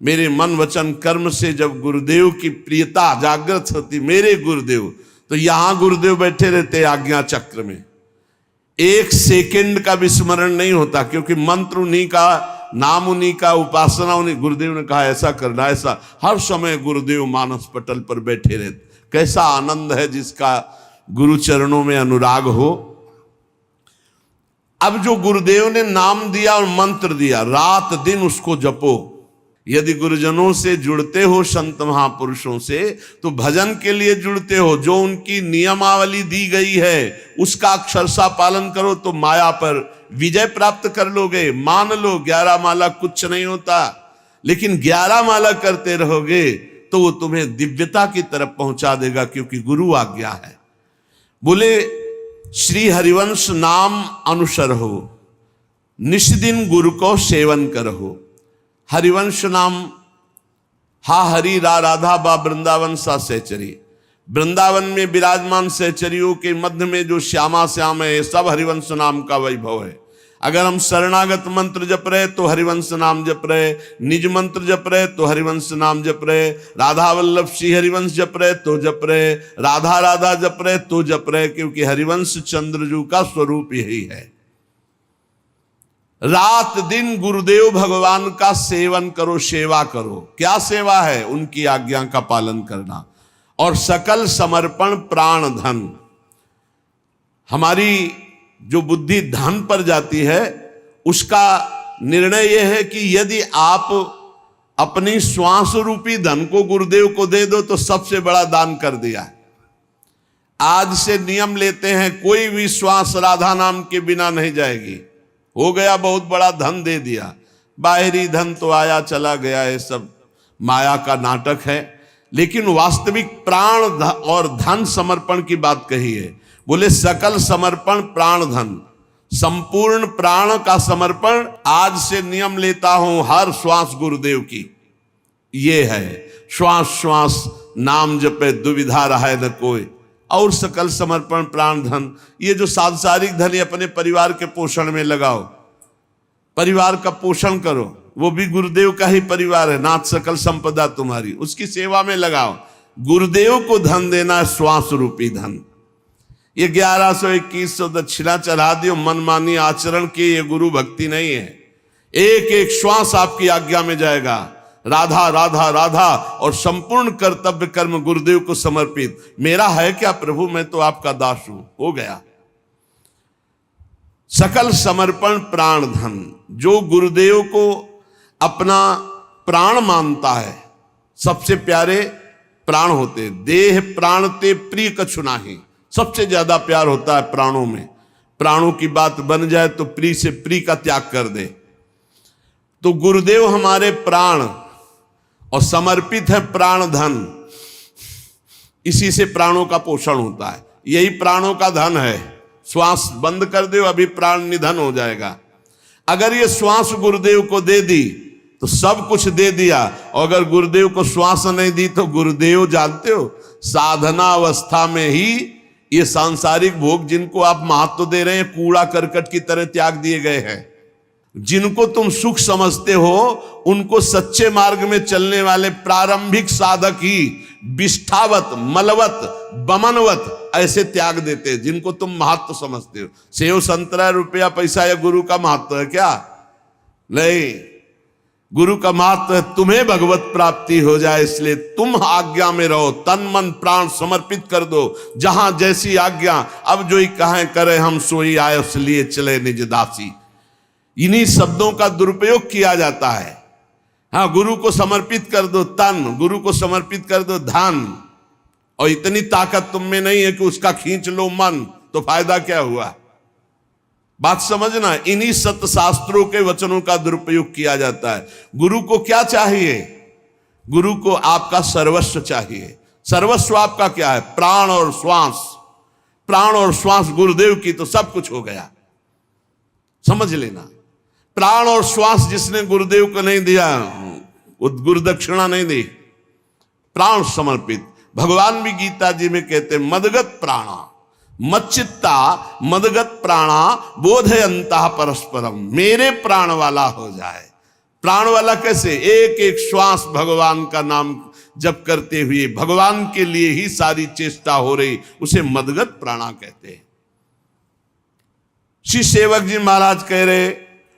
मेरे मन वचन कर्म से जब गुरुदेव की प्रियता जागृत होती, मेरे गुरुदेव, तो यहां गुरुदेव बैठे रहते आज्ञा चक्र में, एक सेकंड का विस्मरण नहीं होता, क्योंकि मंत्र उन्हीं का, नाम उन्हीं का, उपासना उन्हीं। गुरुदेव ने कहा ऐसा करना, ऐसा, हर समय गुरुदेव मानस पटल पर बैठे रहते। कैसा आनंद है जिसका गुरु चरणों में अनुराग हो। अब जो गुरुदेव ने नाम दिया और मंत्र दिया, रात दिन उसको जपो। यदि गुरुजनों से जुड़ते हो, संत महापुरुषों से, तो भजन के लिए जुड़ते हो, जो उनकी नियमावली दी गई है उसका अक्षरशः पालन करो तो माया पर विजय प्राप्त कर लोगे। मान लो 11 माला कुछ नहीं होता, लेकिन 11 माला करते रहोगे तो वो तुम्हें दिव्यता की तरफ पहुंचा देगा, क्योंकि गुरु आज्ञा है। बोले श्री हरिवंश नाम अनुसर हो, निष्दिन गुरु को सेवन करहो। हरिवंश नाम हा हरि रा राधा बा वृंदावन सा सहचरी। वृंदावन में विराजमान सहचरियों के मध्य में जो श्यामा श्याम है, सब हरिवंश नाम का वैभव है। अगर हम शरणागत मंत्र जप रहे तो हरिवंश नाम जप रहे, निज मंत्र जप रहे तो हरिवंश नाम जप रहे, राधा वल्लभ श्री हरिवंश जप रहे तो जप रहे, राधा राधा जप रहे तो जप रहे, क्योंकि हरिवंश चंद्रजू का स्वरूप यही है। रात दिन गुरुदेव भगवान का सेवन करो, सेवा करो। क्या सेवा है? उनकी आज्ञा का पालन करना, और सकल समर्पण प्राण धन। हमारी जो बुद्धि धन पर जाती है, उसका निर्णय यह है कि यदि आप अपनी श्वास रूपी धन को गुरुदेव को दे दो तो सबसे बड़ा दान कर दिया है। आज से नियम लेते हैं, कोई भी श्वास राधा नाम के बिना नहीं जाएगी। हो गया, बहुत बड़ा धन दे दिया, बाहरी धन तो आया चला गया, ये सब माया का नाटक है। लेकिन वास्तविक प्राण और धन समर्पण की बात कही है। बोले सकल समर्पण प्राण धन, संपूर्ण प्राण का समर्पण। आज से नियम लेता हूं, हर श्वास गुरुदेव की। ये है श्वास श्वास नाम जपे दुविधा रहा न कोई, और सकल समर्पण प्राण धन। ये जो सांसारिक धन अपने परिवार के पोषण में लगाओ, परिवार का पोषण करो, वो भी गुरुदेव का ही परिवार है। नाथ सकल संपदा तुम्हारी, उसकी सेवा में लगाओ। गुरुदेव को धन देना, श्वास रूपी धन। ये 1100-2100 दक्षिणा चढ़ा दियो, मनमानी आचरण की, ये गुरु भक्ति नहीं है। एक एक श्वास आपकी आज्ञा में जाएगा, राधा राधा राधा, और संपूर्ण कर्तव्य कर्म गुरुदेव को समर्पित। मेरा है क्या प्रभु, मैं तो आपका दास हूं, हो गया। सकल समर्पण प्राण धन। जो गुरुदेव को अपना प्राण मानता है, सबसे प्यारे प्राण होते, देह प्राण ते प्रिय कछु नाही। सबसे ज्यादा प्यार होता है प्राणों में। प्राणों की बात बन जाए तो प्रिय से प्रिय का त्याग कर दे। तो गुरुदेव हमारे प्राण, और समर्पित है प्राण धन। इसी से प्राणों का पोषण होता है, यही प्राणों का धन है। श्वास बंद कर दो, अभी प्राण निधन हो जाएगा। अगर ये श्वास गुरुदेव को दे दी तो सब कुछ दे दिया। और अगर गुरुदेव को श्वास नहीं दी तो गुरुदेव जानते हो साधना अवस्था में ही ये सांसारिक भोग जिनको आप महत्व दे रहे हैं कूड़ा करकट की तरह त्याग दिए गए हैं। जिनको तुम सुख समझते हो उनको सच्चे मार्ग में चलने वाले प्रारंभिक साधक ही विष्ठावत मलवत बमनवत ऐसे त्याग देते हैं जिनको तुम महत्व समझते हो। सेव संतरा रुपया पैसा या गुरु का महत्व है क्या? नहीं, गुरु का महत्व है तुम्हें भगवत प्राप्ति हो जाए, इसलिए तुम आज्ञा में रहो, तन मन प्राण समर्पित कर दो। जहां जैसी आज्ञा, अब जो ही कहें करे हम सोई आए इसलिए चले निज दासी। इन्हीं शब्दों का दुरुपयोग किया जाता है। हाँ, गुरु को समर्पित कर दो तन, गुरु को समर्पित कर दो धन, और इतनी ताकत तुम में नहीं है कि उसका खींच लो मन, तो फायदा क्या हुआ? बात समझना, इन्हीं सत्य शास्त्रों के वचनों का दुरुपयोग किया जाता है। गुरु को क्या चाहिए? गुरु को आपका सर्वस्व चाहिए। सर्वस्व आपका क्या है? प्राण और श्वास। प्राण और श्वास गुरुदेव की तो सब कुछ हो गया, समझ लेना। प्राण और श्वास जिसने गुरुदेव को नहीं दिया, गुरुदक्षिणा नहीं दी, प्राण समर्पित। भगवान भी गीता जी में कहते मदगत प्राणा मच्चित्ता मदगत प्राणा बोधयंता परस्परम। मेरे प्राण वाला हो जाए। प्राण वाला कैसे? एक एक श्वास भगवान का नाम जप करते हुए भगवान के लिए ही सारी चेष्टा हो रही, उसे मदगत प्राणा कहते हैं। श्री सेवक जी महाराज कह रहे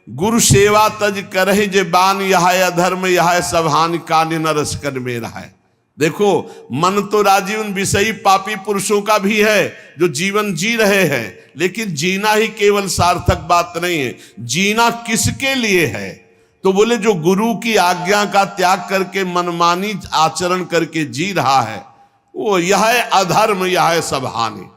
गुरु सेवा तज करहि जे बान, यह अधर्म यह सब हानि कान नरस कर में रहा है। देखो, मन तो राजीवन विषयी पापी पुरुषों का भी है जो जीवन जी रहे हैं, लेकिन जीना ही केवल सार्थक बात नहीं है। जीना किसके लिए है? तो बोले जो गुरु की आज्ञा का त्याग करके मनमानी आचरण करके जी रहा है, वो यह अधर्म यह सब हानि।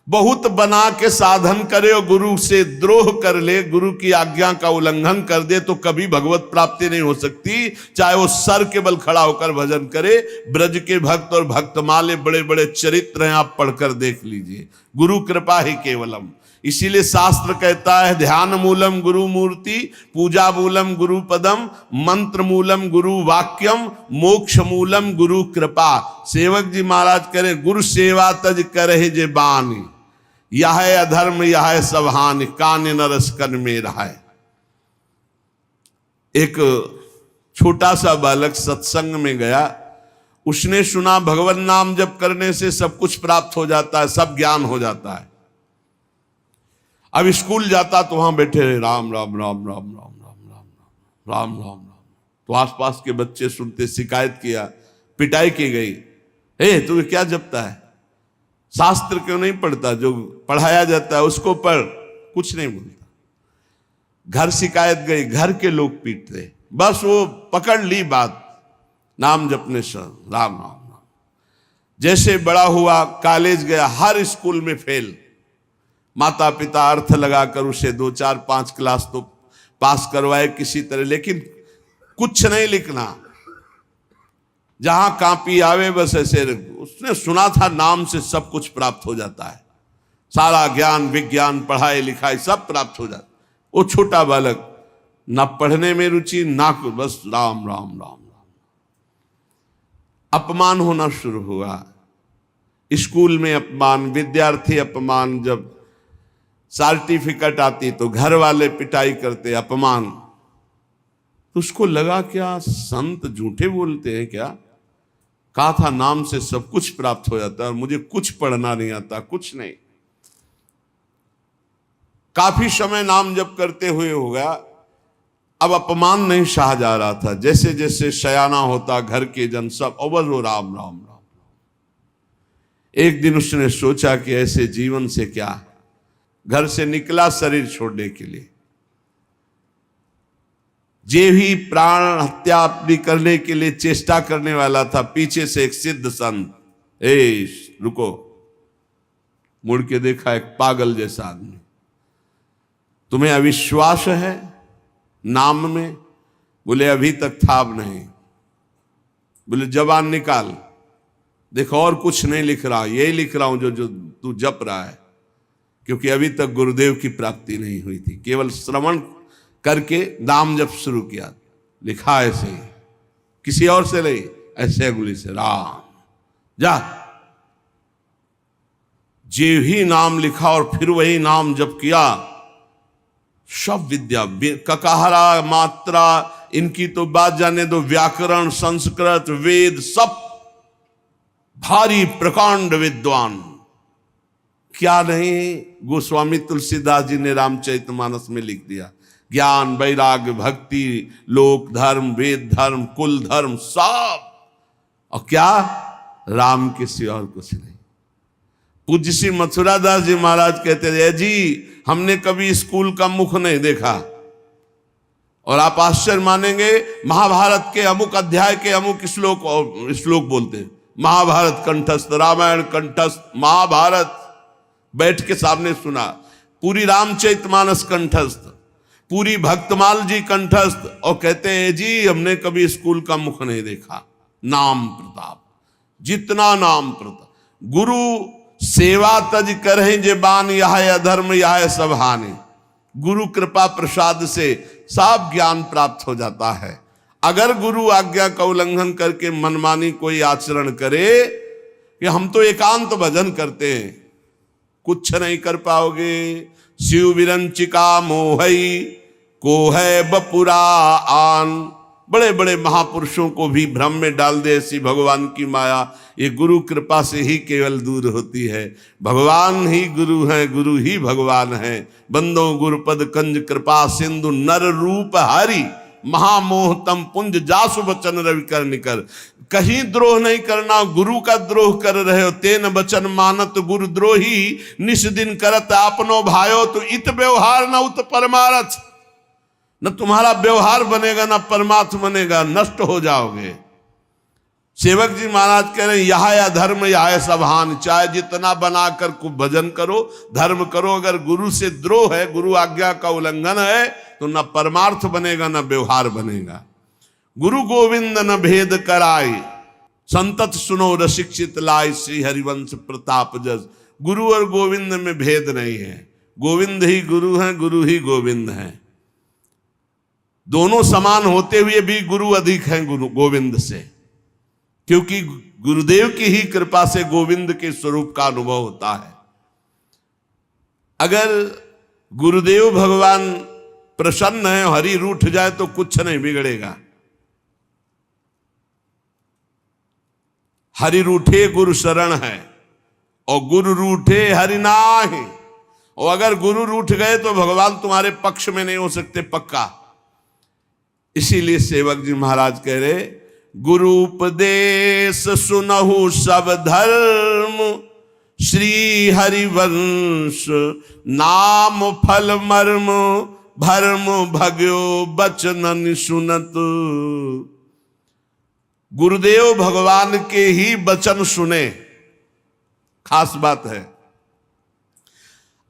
बहुत बना के साधन करे और गुरु से द्रोह कर ले, गुरु की आज्ञा का उल्लंघन कर दे, तो कभी भगवत प्राप्ति नहीं हो सकती। चाहे वो सर के बल खड़ा होकर भजन करे। ब्रज के भक्त और भक्तमाले बड़े बड़े चरित्र हैं, आप पढ़कर देख लीजिए। गुरु कृपा ही केवलम। इसीलिए शास्त्र कहता है ध्यान मूलम गुरु मूर्ति, पूजा मूलम गुरु पदम, मंत्र मूलम गुरु वाक्यम, मोक्ष मूलम गुरु कृपा। सेवक जी महाराज करे गुरु सेवा तज करे जे बानी, यह अधर्म यह सब हानि कान नरस कन में रहा है। एक छोटा सा बालक सत्संग में गया, उसने सुना भगवान नाम जप करने से सब कुछ प्राप्त हो जाता है, सब ज्ञान हो जाता है। अब स्कूल जाता तो वहां बैठे रहे राम राम राम राम राम राम राम राम राम राम। तो आसपास के बच्चे सुनते, शिकायत किया, पिटाई की गई। हे तू क्या जपता है? शास्त्र क्यों नहीं पढ़ता? जो पढ़ाया जाता है उसको पढ़। कुछ नहीं बोलता। घर शिकायत गई, घर के लोग पीट रहे, बस वो पकड़ ली बात, नाम जपने से राम राम राम। जैसे बड़ा हुआ, कॉलेज गया, हर स्कूल में फेल। माता पिता अर्थ लगाकर उसे 2 4 5 क्लास तो पास करवाए किसी तरह, लेकिन कुछ नहीं लिखना। जहां कापी आवे बस ऐसे। उसने सुना था नाम से सब कुछ प्राप्त हो जाता है, सारा ज्ञान विज्ञान पढ़ाई लिखाई सब प्राप्त हो जाता। वो छोटा बालक, ना पढ़ने में रुचि ना कुछ, बस राम राम राम राम। अपमान होना शुरू हुआ, स्कूल में अपमान, विद्यार्थी अपमान। जब सर्टिफिकेट आती तो घर वाले पिटाई करते, अपमान। तो उसको लगा क्या संत झूठे बोलते हैं क्या? कहा था नाम से सब कुछ प्राप्त हो जाता है और मुझे कुछ पढ़ना नहीं आता, कुछ नहीं। काफी समय नाम जप करते हुए हो गया, अब अपमान नहीं सहा जा रहा था। जैसे जैसे शयाना होता, घर के जन सब अवल हो राम राम राम। एक दिन उसने सोचा कि ऐसे जीवन से क्या, घर से निकला शरीर छोड़ने के लिए। जे भी प्राण हत्या अपनी करने के लिए चेष्टा करने वाला था, पीछे से एक सिद्ध संत, रुको, मुड़ के देखा, एक पागल जैसा आदमी। तुम्हें अविश्वास है नाम में? बोले अभी तक था, अब नहीं। बोले जबान निकाल, देखो और कुछ नहीं लिख रहा, यही लिख रहा हूं जो तू जप रहा है, क्योंकि अभी तक गुरुदेव की प्राप्ति नहीं हुई थी। केवल श्रवण करके नाम जप शुरू किया। लिखा ऐसे, किसी और से नहीं, ऐसे अंगुली से राम। जा, जे ही नाम लिखा और फिर वही नाम जप किया, सब विद्या, ककाहरा मात्रा इनकी तो बात जाने दो, व्याकरण, संस्कृत, वेद, सब भारी प्रकांड विद्वान। क्या नहीं गोस्वामी तुलसीदास जी ने रामचरितमानस में लिख दिया। ज्ञान, वैराग्य, भक्ति, लोक धर्म, वेद धर्म, कुल धर्म, सब। और क्या, राम के सिवा और कुछ नहीं। पूज्य श्री मथुरा दास जी महाराज कहते थे, जी हमने कभी स्कूल का मुख नहीं देखा, और आप आश्चर्य मानेंगे, महाभारत के अमुक अध्याय के अमुक श्लोक बोलते, महाभारत कंठस्थ, रामायण कंठस्थ, महाभारत बैठ के सामने सुना, पूरी रामचरितमानस कंठस्थ, पूरी भक्तमाल जी कंठस्थ, और कहते हैं जी हमने कभी स्कूल का मुख नहीं देखा। नाम प्रताप, जितना नाम प्रताप। गुरु सेवा तज करहिं जे बान, यह अधर्म यह सब हानि। गुरु कृपा प्रसाद से सब ज्ञान प्राप्त हो जाता है। अगर गुरु आज्ञा का उल्लंघन करके मनमानी कोई आचरण करे कि हम तो एकांत भजन करते हैं, कुछ नहीं कर पाओगे। शिव विरंचिका मोहई को है बपुरा आन। बड़े बड़े महापुरुषों को भी भ्रम में डाल दे ऐसी भगवान की माया, ये गुरु कृपा से ही केवल दूर होती है। भगवान ही गुरु है, गुरु ही भगवान है। बंदो गुरुपद कंज कृपा सिंधु, नर रूप हरि महामोह तम पुंज, जासु बचन रवि कर निकर। कहीं द्रोह नहीं करना, गुरु का द्रोह कर रहे हो। तेन बचन मानत गुरु द्रोही, निस दिन करत आपनो भायो, तो इत व्यवहार न उत परमारथ। न तुम्हारा व्यवहार बनेगा न परमार्थ बनेगा, नष्ट हो जाओगे। सेवक जी महाराज कह रहे हैं, यह या धर्म यह सब हानि। चाहे जितना बनाकर खूब भजन करो, धर्म करो, अगर गुरु से द्रोह है, गुरु आज्ञा का उल्लंघन है, तो न परमार्थ बनेगा न व्यवहार बनेगा। गुरु गोविंद न भेद कराई, संतत सुनो रसिक्षित लाई, श्री हरिवंश प्रताप जस। गुरु और गोविंद में भेद नहीं है, गोविंद ही गुरु है, गुरु ही गोविंद है। दोनों समान होते हुए भी गुरु अधिक हैं गुरु गोविंद से, क्योंकि गुरुदेव की ही कृपा से गोविंद के स्वरूप का अनुभव होता है। अगर गुरुदेव भगवान प्रसन्न है, हरि रूठ जाए तो कुछ नहीं बिगड़ेगा। हरि रूठे गुरु शरण है, और गुरु रूठे हरि नाहि। और अगर गुरु रूठ गए तो भगवान तुम्हारे पक्ष में नहीं हो सकते, पक्का। इसीलिए सेवक जी महाराज कह रहे, गुरु उपदेश सुनहु सब धर्म, श्री हरिवंश नाम फल मर्म, भर्म भग्यो बचनन सुनत। गुरुदेव भगवान के ही वचन सुने, खास बात है।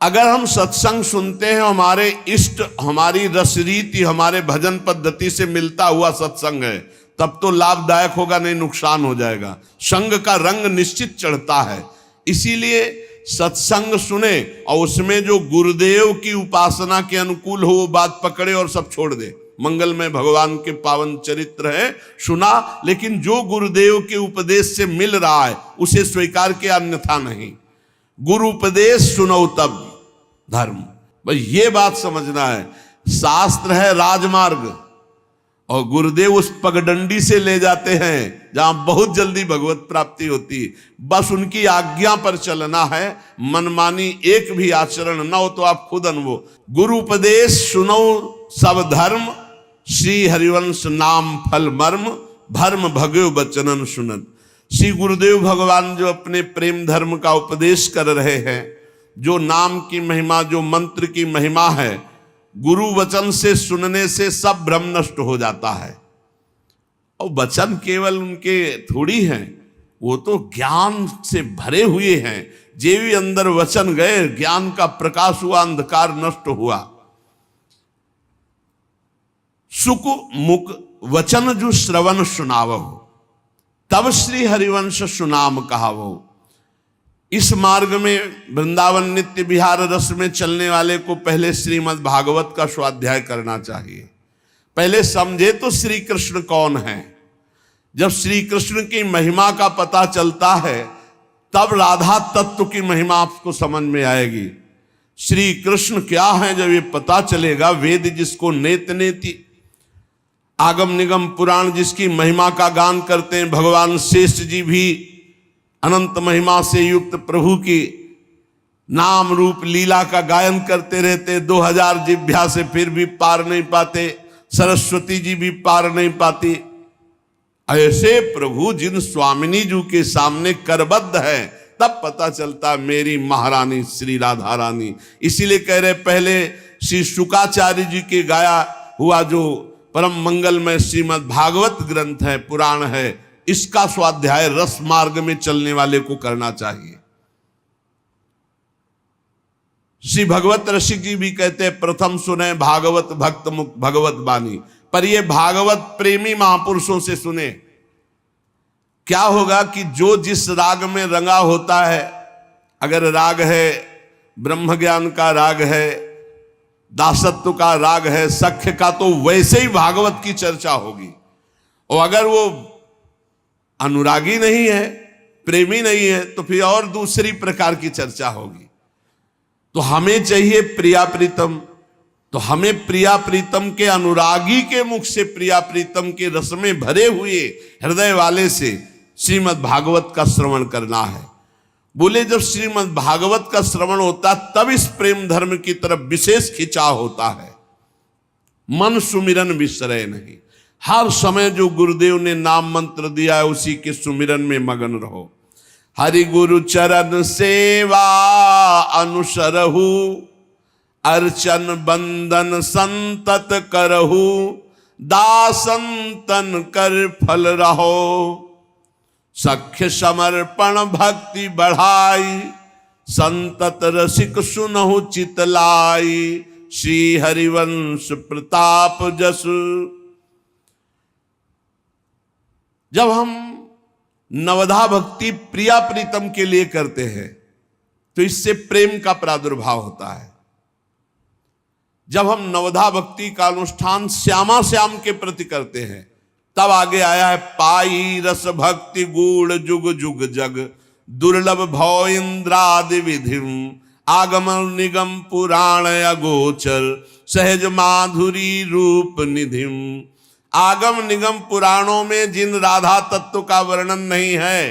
अगर हम सत्संग सुनते हैं, हमारे इष्ट, हमारी रसरीति, हमारे भजन पद्धति से मिलता हुआ सत्संग है, तब तो लाभदायक होगा, नहीं नुकसान हो जाएगा। संग का रंग निश्चित चढ़ता है। इसीलिए सत्संग सुने और उसमें जो गुरुदेव की उपासना के अनुकूल हो वो बात पकड़े और सब छोड़ दे। मंगल में भगवान के पावन चरित्र है, सुना, लेकिन जो गुरुदेव के उपदेश से मिल रहा है उसे स्वीकार किया, अन्यथा नहीं। गुरु उपदेश सुनो तब धर्म, बस ये बात समझना है। शास्त्र है राजमार्ग, और गुरुदेव उस पगडंडी से ले जाते हैं जहां बहुत जल्दी भगवत प्राप्ति होती। बस उनकी आज्ञा पर चलना है, मनमानी एक भी आचरण न हो, तो आप खुद अनुभव। गुरु उपदेश सुनो सब धर्म, श्री हरिवंश नाम फल मर्म, भर्म भग्यो बचनन सुनत। श्री गुरुदेव भगवान जो अपने प्रेम धर्म का उपदेश कर रहे हैं, जो नाम की महिमा, जो मंत्र की महिमा है, गुरु वचन से सुनने से सब भ्रम नष्ट हो जाता है। और वचन केवल उनके थोड़ी हैं, वो तो ज्ञान से भरे हुए हैं। जे भी अंदर वचन गए, ज्ञान का प्रकाश हुआ, अंधकार नष्ट हुआ। सुख मुख वचन जो श्रवण सुनावो, तब श्री हरिवंश सुनाम कहावो। इस मार्ग में वृंदावन नित्य विहार रस में चलने वाले को पहले श्रीमद् भागवत का स्वाध्याय करना चाहिए। पहले समझे तो श्री कृष्ण कौन है। जब श्री कृष्ण की महिमा का पता चलता है तब राधा तत्व की महिमा आपको समझ में आएगी। श्री कृष्ण क्या है जब ये पता चलेगा, वेद जिसको नेत नेति, आगम निगम पुराण जिसकी महिमा का गान करते हैं, भगवान शेष जी भी अनंत महिमा से युक्त प्रभु की नाम रूप लीला का गायन करते रहते, 2000 जिभ्या से फिर भी पार नहीं पाते, सरस्वती जी भी पार नहीं पाती। ऐसे प्रभु जिन स्वामिनी जी के सामने करबद्ध है, तब पता चलता मेरी महारानी श्री राधा रानी। इसीलिए कह रहे पहले श्री शुकाचार्य जी के गाया हुआ जो परम मंगलमय श्रीमद् भागवत ग्रंथ है, पुराण है, इसका स्वाध्याय रस मार्ग में चलने वाले को करना चाहिए। श्री भगवत रसिक जी भी कहते हैं प्रथम सुने भागवत भक्त मुख भगवत बानी, पर ये भागवत प्रेमी महापुरुषों से सुने। क्या होगा कि जो जिस राग में रंगा होता है, अगर राग है ब्रह्म ज्ञान का राग है, दासत्व का राग है, सख्य का, तो वैसे ही भागवत की चर्चा होगी। और अगर वो अनुरागी नहीं है, प्रेमी नहीं है, तो फिर और दूसरी प्रकार की चर्चा होगी। तो हमें चाहिए प्रिया प्रीतम, तो हमें प्रिया प्रीतम के अनुरागी के मुख से, प्रिया प्रीतम के रस में भरे हुए हृदय वाले से श्रीमद् भागवत का श्रवण करना है। बोले जब श्रीमद् भागवत का श्रवण होता तब इस प्रेम धर्म की तरफ विशेष खिंचाव होता है। मन सुमिरन विसरे नहीं, हर समय जो गुरुदेव ने नाम मंत्र दिया है उसी के सुमिरन में मगन रहो। हरि गुरु चरण सेवा अनुसरहु, अर्चन बंदन संतत करहु, दासंतन कर फल रहो। सख्य समर्पण भक्ति बढ़ाई, संतत रसिक सुनहु चितलाई, श्री हरिवंश प्रताप जस। जब हम नवधा भक्ति प्रिया प्रीतम के लिए करते हैं तो इससे प्रेम का प्रादुर्भाव होता है। जब हम नवधा भक्ति का अनुष्ठान श्यामा श्याम के प्रति करते हैं तब आगे आया है पाई रस भक्ति गूढ़ जुग जुग जग, दुर्लभ भव इंद्रादि विधिम, आगम निगम पुराण अगोचर, सहज माधुरी रूप निधिम। आगम निगम पुराणों में जिन राधा तत्व का वर्णन नहीं है,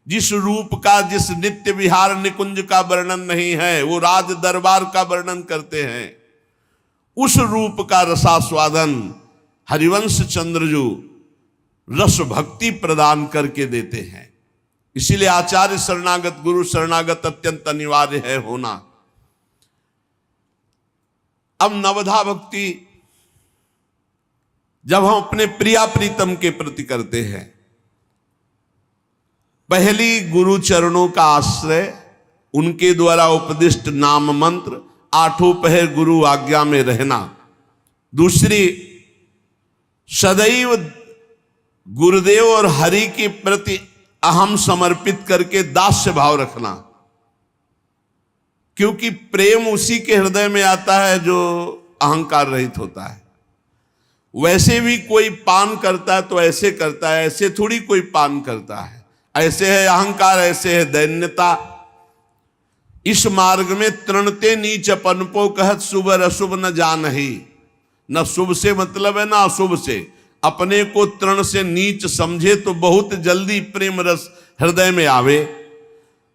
जिस रूप का, जिस नित्य विहार निकुंज का वर्णन नहीं है, वो राज दरबार का वर्णन करते हैं। उस रूप का रसास्वादन हरिवंश चंद्रजू रस भक्ति प्रदान करके देते हैं। इसीलिए आचार्य शरणागत, गुरु शरणागत अत्यंत अनिवार्य है होना। अब नवधा भक्ति जब हम अपने प्रिया प्रीतम के प्रति करते हैं, पहली गुरु चरणों का आश्रय, उनके द्वारा उपदिष्ट नाम मंत्र, आठों पहर गुरु आज्ञा में रहना। दूसरी, सदैव गुरुदेव और हरि के प्रति अहम समर्पित करके दास्य भाव रखना, क्योंकि प्रेम उसी के हृदय में आता है जो अहंकार रहित होता है। वैसे भी कोई पान करता है तो ऐसे करता है, ऐसे थोड़ी कोई पान करता है। ऐसे है अहंकार, ऐसे है दैन्यता। इस मार्ग में तृणते नीच पनपो कहत, शुभ अशुभ न जानहि। न शुभ से मतलब है ना अशुभ से। अपने को तृण से नीच समझे तो बहुत जल्दी प्रेम रस हृदय में आवे।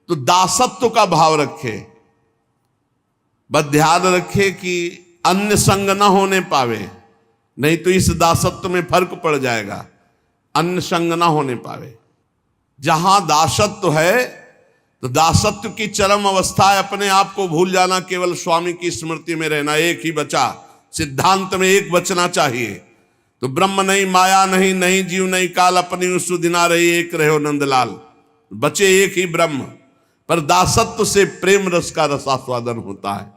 तो दासत्व का भाव रखे, बस ध्यान रखे कि अन्य संग न होने पावे, नहीं तो इस दासत्व में फर्क पड़ जाएगा। अन्य संग न होने पावे। जहां दासत्व है तो दासत्व की चरम अवस्था है अपने आप को भूल जाना, केवल स्वामी की स्मृति में रहना। एक ही बचा, सिद्धांत में एक बचना चाहिए। तो ब्रह्म नहीं, माया नहीं, नहीं जीव नहीं काल, अपनी सुदिना रही एक रहो नंदलाल। बचे एक ही ब्रह्म, पर दासत्व से प्रेम रस का रसास्वादन होता है।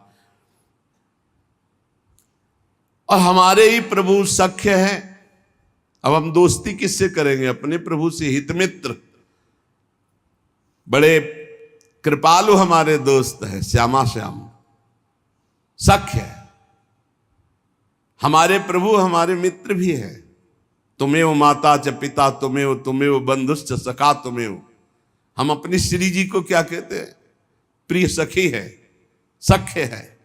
और हमारे ही प्रभु सख्य हैं। अब हम दोस्ती किससे करेंगे? अपने प्रभु से। हितमित्र बड़े कृपालु हमारे दोस्त हैं, श्यामा श्याम सख्य है। हमारे प्रभु हमारे मित्र भी है। तुम्हें माता च पिता तुम्हें बंधुश्च सखा तुम्हें। हम अपनी श्री जी को क्या कहते हैं? प्रिय सखी है, सख्य है,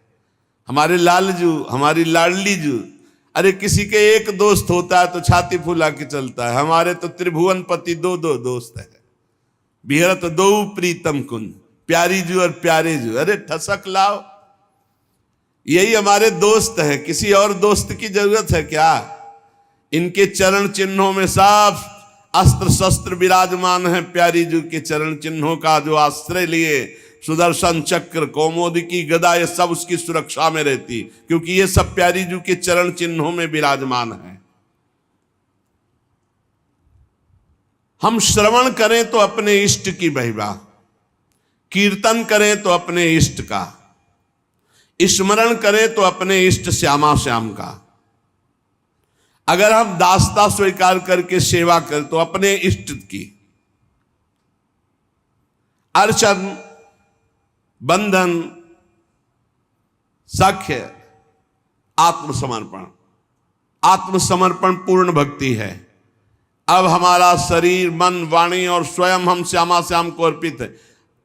हमारे लालजू, हमारी लाडली जू। अरे किसी के एक दोस्त होता है तो छाती फुला के चलता है, हमारे तो त्रिभुवन पति दो दो दोस्त है। बिहरत दो प्रीतम कुंज, प्यारी जू और प्यारे जू। अरे ठसक लाओ, यही हमारे दोस्त है, किसी और दोस्त की जरूरत है क्या? इनके चरण चिन्हों में सब अस्त्र शस्त्र विराजमान है। प्यारी जू के चरण चिन्हों का जो आश्रय लिए, सुदर्शन चक्र, कौमोदकी गदा, ये सब उसकी सुरक्षा में रहती, क्योंकि ये सब प्यारी जू के चरण चिन्हों में विराजमान है। हम श्रवण करें तो अपने इष्ट की महिमा, कीर्तन करें तो अपने इष्ट का, स्मरण करें तो अपने इष्ट श्यामा श्याम का। अगर हम दासता स्वीकार करके सेवा करें तो अपने इष्ट की। अर्चन, बंधन, सख्य, आत्मसमर्पण। आत्मसमर्पण पूर्ण भक्ति है। अब हमारा शरीर, मन, वाणी और स्वयं हम श्यामा श्याम को अर्पित है।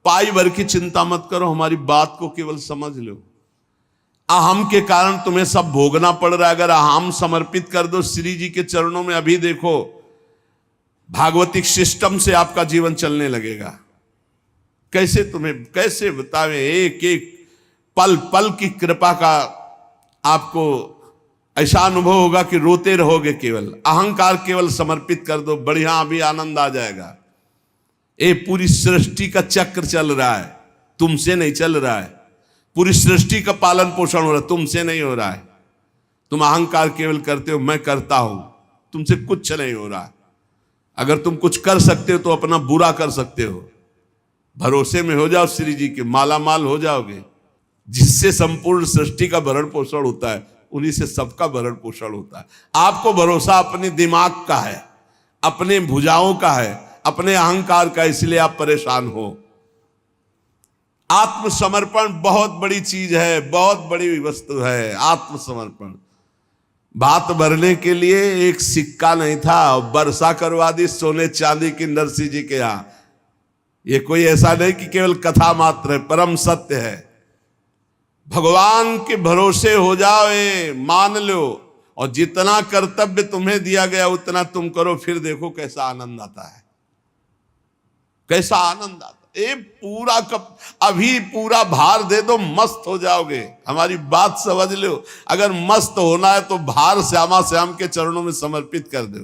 पाई भर की चिंता मत करो, हमारी बात को केवल समझ लो। अहम के कारण तुम्हें सब भोगना पड़ रहा है। अगर अहम समर्पित कर दो श्री जी के चरणों में, अभी देखो भागवतिक सिस्टम से आपका जीवन चलने लगेगा। कैसे तुम्हें कैसे बतावें, एक एक पल पल की कृपा का आपको ऐसा अनुभव होगा कि रोते रहोगे। केवल अहंकार केवल समर्पित कर दो, बढ़िया अभी आनंद आ जाएगा। ये पूरी सृष्टि का चक्र चल रहा है, तुमसे नहीं चल रहा है। पूरी सृष्टि का पालन पोषण हो रहा है, तुमसे नहीं हो रहा है। तुम अहंकार केवल करते हो, मैं करता हूं, तुमसे कुछ नहीं हो रहा है। अगर तुम कुछ कर सकते हो तो अपना बुरा कर सकते हो। भरोसे में हो जाओ श्री जी के, माला माल हो जाओगे। जिससे संपूर्ण सृष्टि का भरण पोषण होता है, उन्हीं से सबका भरण पोषण होता है। आपको भरोसा अपने दिमाग का है, अपने भुजाओं का है, अपने अहंकार का, इसलिए आप परेशान हो। आत्मसमर्पण बहुत बड़ी चीज है, बहुत बड़ी वस्तु है आत्मसमर्पण। भात भरने के लिए एक सिक्का नहीं था, वर्षा करवा दी सोने चांदी की नरसिंह जी के यहां। ये कोई ऐसा नहीं कि केवल कथा मात्र है, परम सत्य है। भगवान के भरोसे हो जाओ, मान लो, और जितना कर्तव्य तुम्हें दिया गया उतना तुम करो, फिर देखो कैसा आनंद आता है, कैसा आनंद आता है। ये पूरा कप अभी पूरा भार दे दो, मस्त हो जाओगे। हमारी बात समझ लो। अगर मस्त होना है तो भार श्यामा श्याम के चरणों में समर्पित कर दो।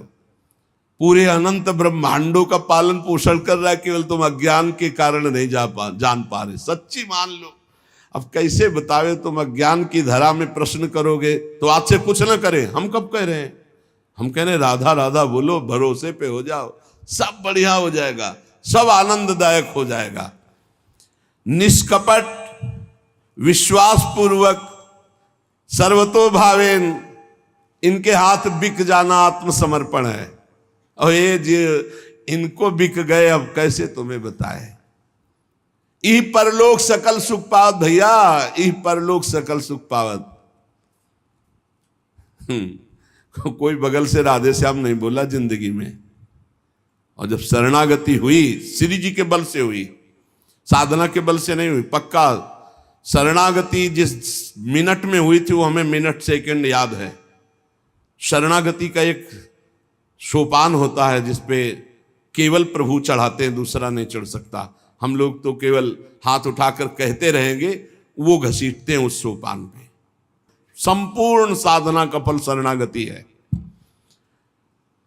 पूरे अनंत ब्रह्मांडों का पालन पोषण कर रहा है, केवल तुम अज्ञान के कारण नहीं जान पा रहे। सच्ची मान लो। अब कैसे बतावे, तुम अज्ञान की धरा में प्रश्न करोगे तो आज से कुछ ना करें। हम कब कह रहे हैं? हम कह रहे हैं राधा राधा बोलो, भरोसे पे हो जाओ, सब बढ़िया हो जाएगा, सब आनंददायक हो जाएगा। निष्कपट, विश्वास पूर्वक, सर्वतोभावेन इनके हाथ बिक जाना आत्मसमर्पण है। और ये जो इनको बिक गए, अब कैसे तुम्हें बताए। ई परलोक सकल सुख पावत भैया, ई परलोक सकल सुख पावत। कोई बगल से राधे श्याम नहीं बोला जिंदगी में। और जब शरणागति हुई, श्री जी के बल से हुई, साधना के बल से नहीं हुई। पक्का शरणागति जिस मिनट में हुई थी वो हमें मिनट सेकंड याद है। शरणागति का एक सोपान होता है जिसपे केवल प्रभु चढ़ाते हैं, दूसरा नहीं चढ़ सकता। हम लोग तो केवल हाथ उठाकर कहते रहेंगे, वो घसीटते हैं उस सोपान पे। संपूर्ण साधना का फल शरणागति है।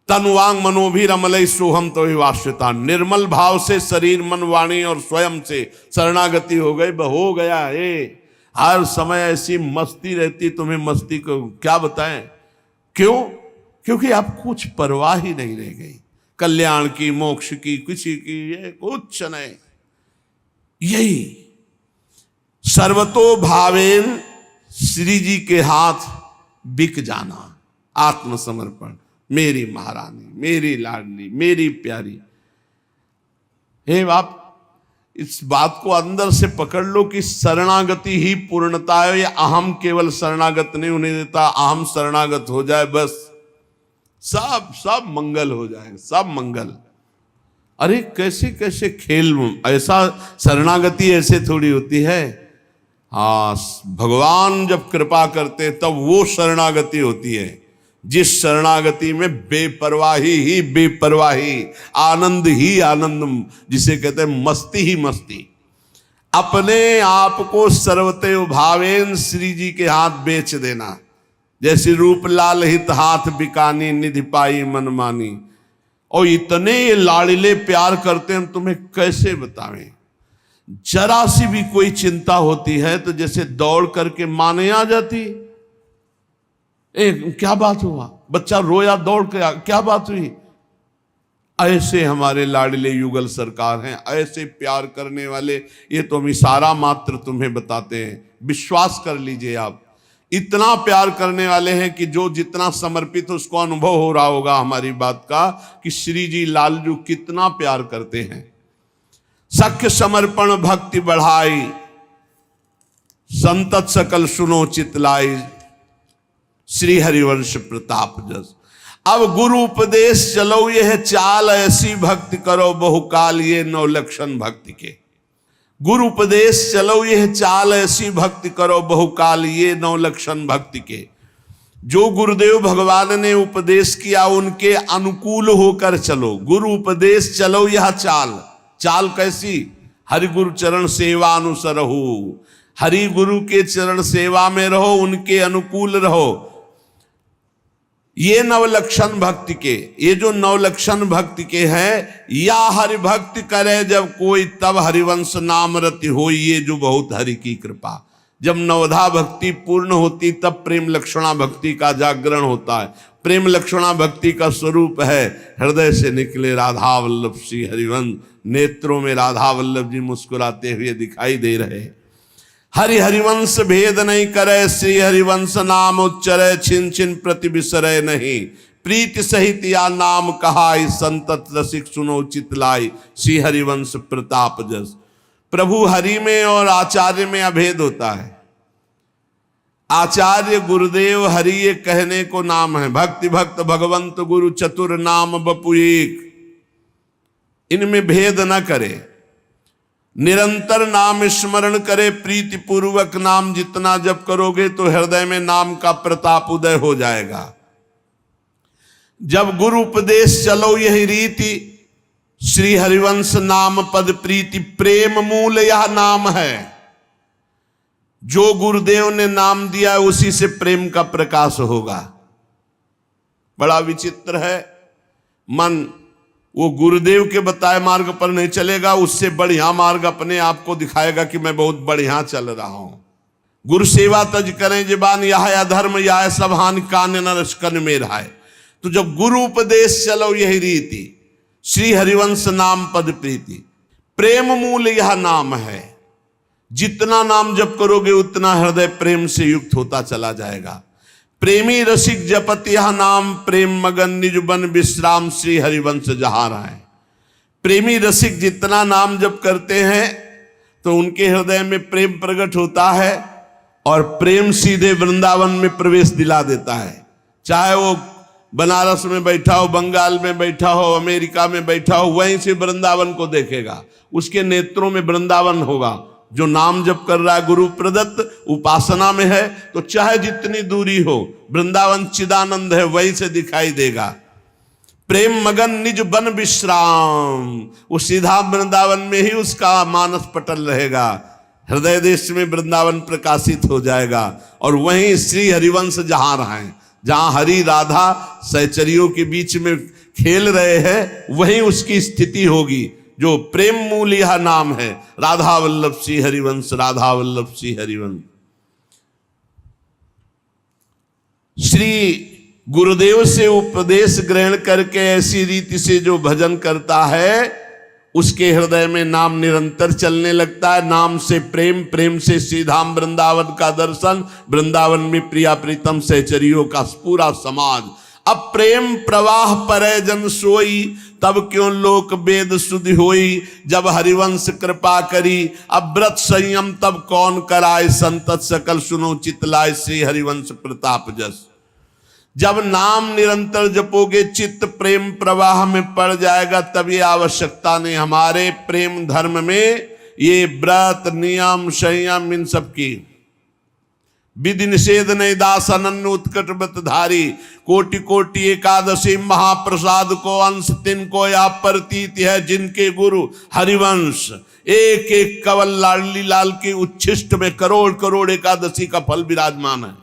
तनुवांग मनोभिरमलय सोहम तो वाश्यता। निर्मल भाव से शरीर, मन, वाणी और स्वयं से शरणागति हो गई, हो गया है। हर समय ऐसी मस्ती रहती, तुम्हें मस्ती को क्या बताएं। क्यों? क्योंकि आप कुछ परवाह ही नहीं रह गई, कल्याण की, मोक्ष की, किसी की, ये कुछ नहीं। यही सर्वतो भावेन श्री जी के हाथ बिक जाना, आत्मसमर्पण। मेरी महारानी, मेरी लाडली, मेरी प्यारी। हे बाप, इस बात को अंदर से पकड़ लो कि शरणागति ही पूर्णता है। ये अहम केवल शरणागत नहीं होने देता, अहम शरणागत हो जाए बस सब मंगल हो जाए, सब मंगल। अरे कैसे कैसे खेल, ऐसा शरणागति ऐसे थोड़ी होती है। हाँ, भगवान जब कृपा करते तब वो शरणागति होती है जिस शरणागति में बेपरवाही ही बेपरवाही, आनंद ही आनंद, जिसे कहते हैं मस्ती ही मस्ती। अपने आप को सर्वते भावेन श्री जी के हाथ बेच देना, जैसे रूप लाल हित हाथ बिकानी निधि पाई मनमानी। और इतने ये लाड़िले प्यार करते हैं, तुम्हें कैसे बतावें। जरा सी भी कोई चिंता होती है तो जैसे दौड़ करके माने आ जाती। क्या बात हुआ, बच्चा रोया दौड़ के क्या बात हुई। ऐसे हमारे लाडले युगल सरकार हैं, ऐसे प्यार करने वाले। ये तो हम इशारा मात्र तुम्हें बताते हैं, विश्वास कर लीजिए आप। इतना प्यार करने वाले हैं कि जो जितना समर्पित उसको अनुभव हो रहा होगा हमारी बात का कि श्री जी लालजू कितना प्यार करते हैं। सख्य समर्पण भक्ति बढ़ाई, संतत सकल सुनो चितलाई, श्री हरिवंश प्रताप जस। अब गुरु उपदेश चलो यह चाल, ऐसी भक्ति करो बहुकाल ये नौ लक्षण भक्ति के। गुरु उपदेश चलो यह चाल, ऐसी भक्ति करो बहुकाल ये नौ लक्षण भक्ति के। जो गुरुदेव भगवान ने उपदेश किया उनके अनुकूल होकर चलो। गुरु उपदेश चलो यह चाल, चाल कैसी, हरि गुरु चरण सेवा अनुसर हो, हरि गुरु के चरण सेवा में रहो, उनके अनुकूल रहो। ये नवलक्षण भक्ति के, ये जो नवलक्षण भक्ति के हैं, या हरि भक्ति करे जब कोई तब हरिवंश नाम रति हो, ये जो बहुत हरि की कृपा। जब नवधा भक्ति पूर्ण होती तब प्रेम लक्षणा भक्ति का जागरण होता है। प्रेम लक्षणा भक्ति का स्वरूप है हृदय से निकले राधा वल्लभ श्री हरिवंश। नेत्रों में राधा वल्लभ जी मुस्कुराते हुए दिखाई दे रहे। हरि हरिवंश भेद नहीं करे, श्री हरिवंश नाम उच्चरे, छिन छिन प्रति बिसरे नहीं। प्रीति सहित या नाम कहाई, संतत रसिक सुनो चितलाई, श्री हरिवंश प्रताप जस। प्रभु हरि में और आचार्य में अभेद होता है। आचार्य गुरुदेव हरि ये कहने को नाम है। भक्ति भक्त भगवंत गुरु चतुर नाम बपु एक, इनमें भेद न करे। निरंतर नाम स्मरण करे, प्रीति पूर्वक नाम जितना जप करोगे तो हृदय में नाम का प्रताप उदय हो जाएगा। जब गुरु उपदेश चलो यही रीति, श्री हरिवंश नाम पद प्रीति। प्रेम मूल यह नाम है। जो गुरुदेव ने नाम दिया है उसी से प्रेम का प्रकाश होगा। बड़ा विचित्र है, मन वो गुरुदेव के बताए मार्ग पर नहीं चलेगा, उससे बढ़िया मार्ग अपने आप को दिखाएगा कि मैं बहुत बढ़िया चल रहा हूं। गुरु सेवा तज करें जीवान, यह अधर्म यह सब हानि कान नरस कन में रहा है। तो जब गुरु उपदेश चलो यही रीति, श्री हरिवंश नाम पद प्रीति। प्रेम मूल यह नाम है। जितना नाम जप करोगे उतना हृदय प्रेम से युक्त होता चला जाएगा। प्रेमी रसिक जपत यह नाम, प्रेम मगन निज बन विश्राम, श्री हरिवंश जहां है। प्रेमी रसिक जितना नाम जप करते हैं तो उनके हृदय में प्रेम प्रकट होता है और प्रेम सीधे वृंदावन में प्रवेश दिला देता है। चाहे वो बनारस में बैठा हो, बंगाल में बैठा हो, अमेरिका में बैठा हो, वहीं से वृंदावन को देखेगा। उसके नेत्रों में वृंदावन होगा। जो नाम जप कर रहा है गुरु प्रदत्त उपासना में है तो चाहे जितनी दूरी हो, वृंदावन चिदानंद है वहीं से दिखाई देगा। प्रेम मगन निज बन विश्राम, वो सीधा वृंदावन में ही उसका मानस पटल रहेगा। हृदय देश में वृंदावन प्रकाशित हो जाएगा और वहीं श्री हरिवंश जहां रहे, जहां हरि राधा सहचरियों के बीच में खेल रहे हैं, वहीं उसकी स्थिति होगी। जो प्रेम मूल यह नाम है, राधा वल्लभ श्री हरिवंश, राधा वल्लभ श्री हरिवंश। श्री गुरुदेव से उपदेश ग्रहण करके ऐसी रीति से जो भजन करता है उसके हृदय में नाम निरंतर चलने लगता है। नाम से प्रेम, प्रेम से श्रीधाम वृंदावन का दर्शन, वृंदावन में प्रिया प्रीतम सहचरियों का पूरा समाज। अब प्रेम प्रवाह परे जन सोई, तब क्यों लोक वेद सुधि होई, जब हरिवंश कृपा करी। अब व्रत संयम तब कौन कराए, संतत सकल सुनो चितलाय, श्री हरिवंश प्रताप जस। जब नाम निरंतर जपोगे चित्त प्रेम प्रवाह में पड़ जाएगा, तब ये आवश्यकता नहीं। हमारे प्रेम धर्म में ये व्रत नियम संयम इन सब की विधि निषेध नहीं। दास अनन्य उत्कट व्रतधारी, कोटि कोटि एकादशी महाप्रसाद को अंश, तिनको या प्रतीत है जिनके गुरु हरिवंश। एक एक कवल लाडली लाल के उच्छिष्ट में करोड़ करोड़ एकादशी का फल विराजमान है।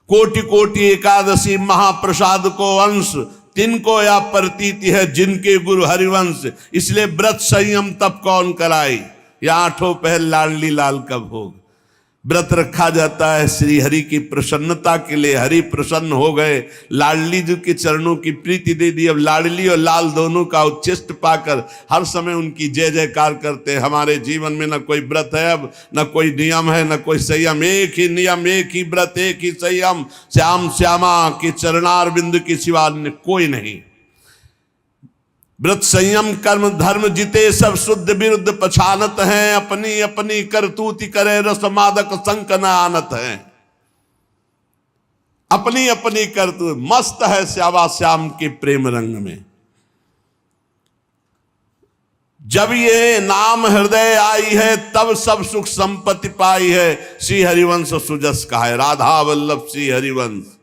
कोटि कोटि एकादशी महाप्रसाद को अंश, तिनको या प्रतीति है जिनके गुरु हरिवंश। इसलिए व्रत संयम तब कौन कराए, या आठों पहर लाडली लाल का भोग। व्रत रखा जाता है श्री हरि की प्रसन्नता के लिए। हरि प्रसन्न हो गए, लाडली जी के चरणों की प्रीति दे दी। अब लाडली और लाल दोनों का उच्छिष्ट पाकर हर समय उनकी जय जयकार करते हैं। हमारे जीवन में न कोई व्रत है, अब न कोई नियम है, न कोई संयम। एक ही नियम, एक ही व्रत, एक ही संयम, श्याम श्यामा के चरणार बिंदु के सिवा अन्य कोई नहीं। व्रत संयम कर्म धर्म जिते सब शुद्ध विरुद्ध पछानत हैं, अपनी अपनी करतूति करे रस मादक संक न आनत हैं। अपनी अपनी करतूत मस्त है श्यामा श्याम के प्रेम रंग में। जब ये नाम हृदय आई है, तब सब सुख संपत्ति पाई है। श्री हरिवंश सुजस का है, राधा वल्लभ श्री हरिवंश।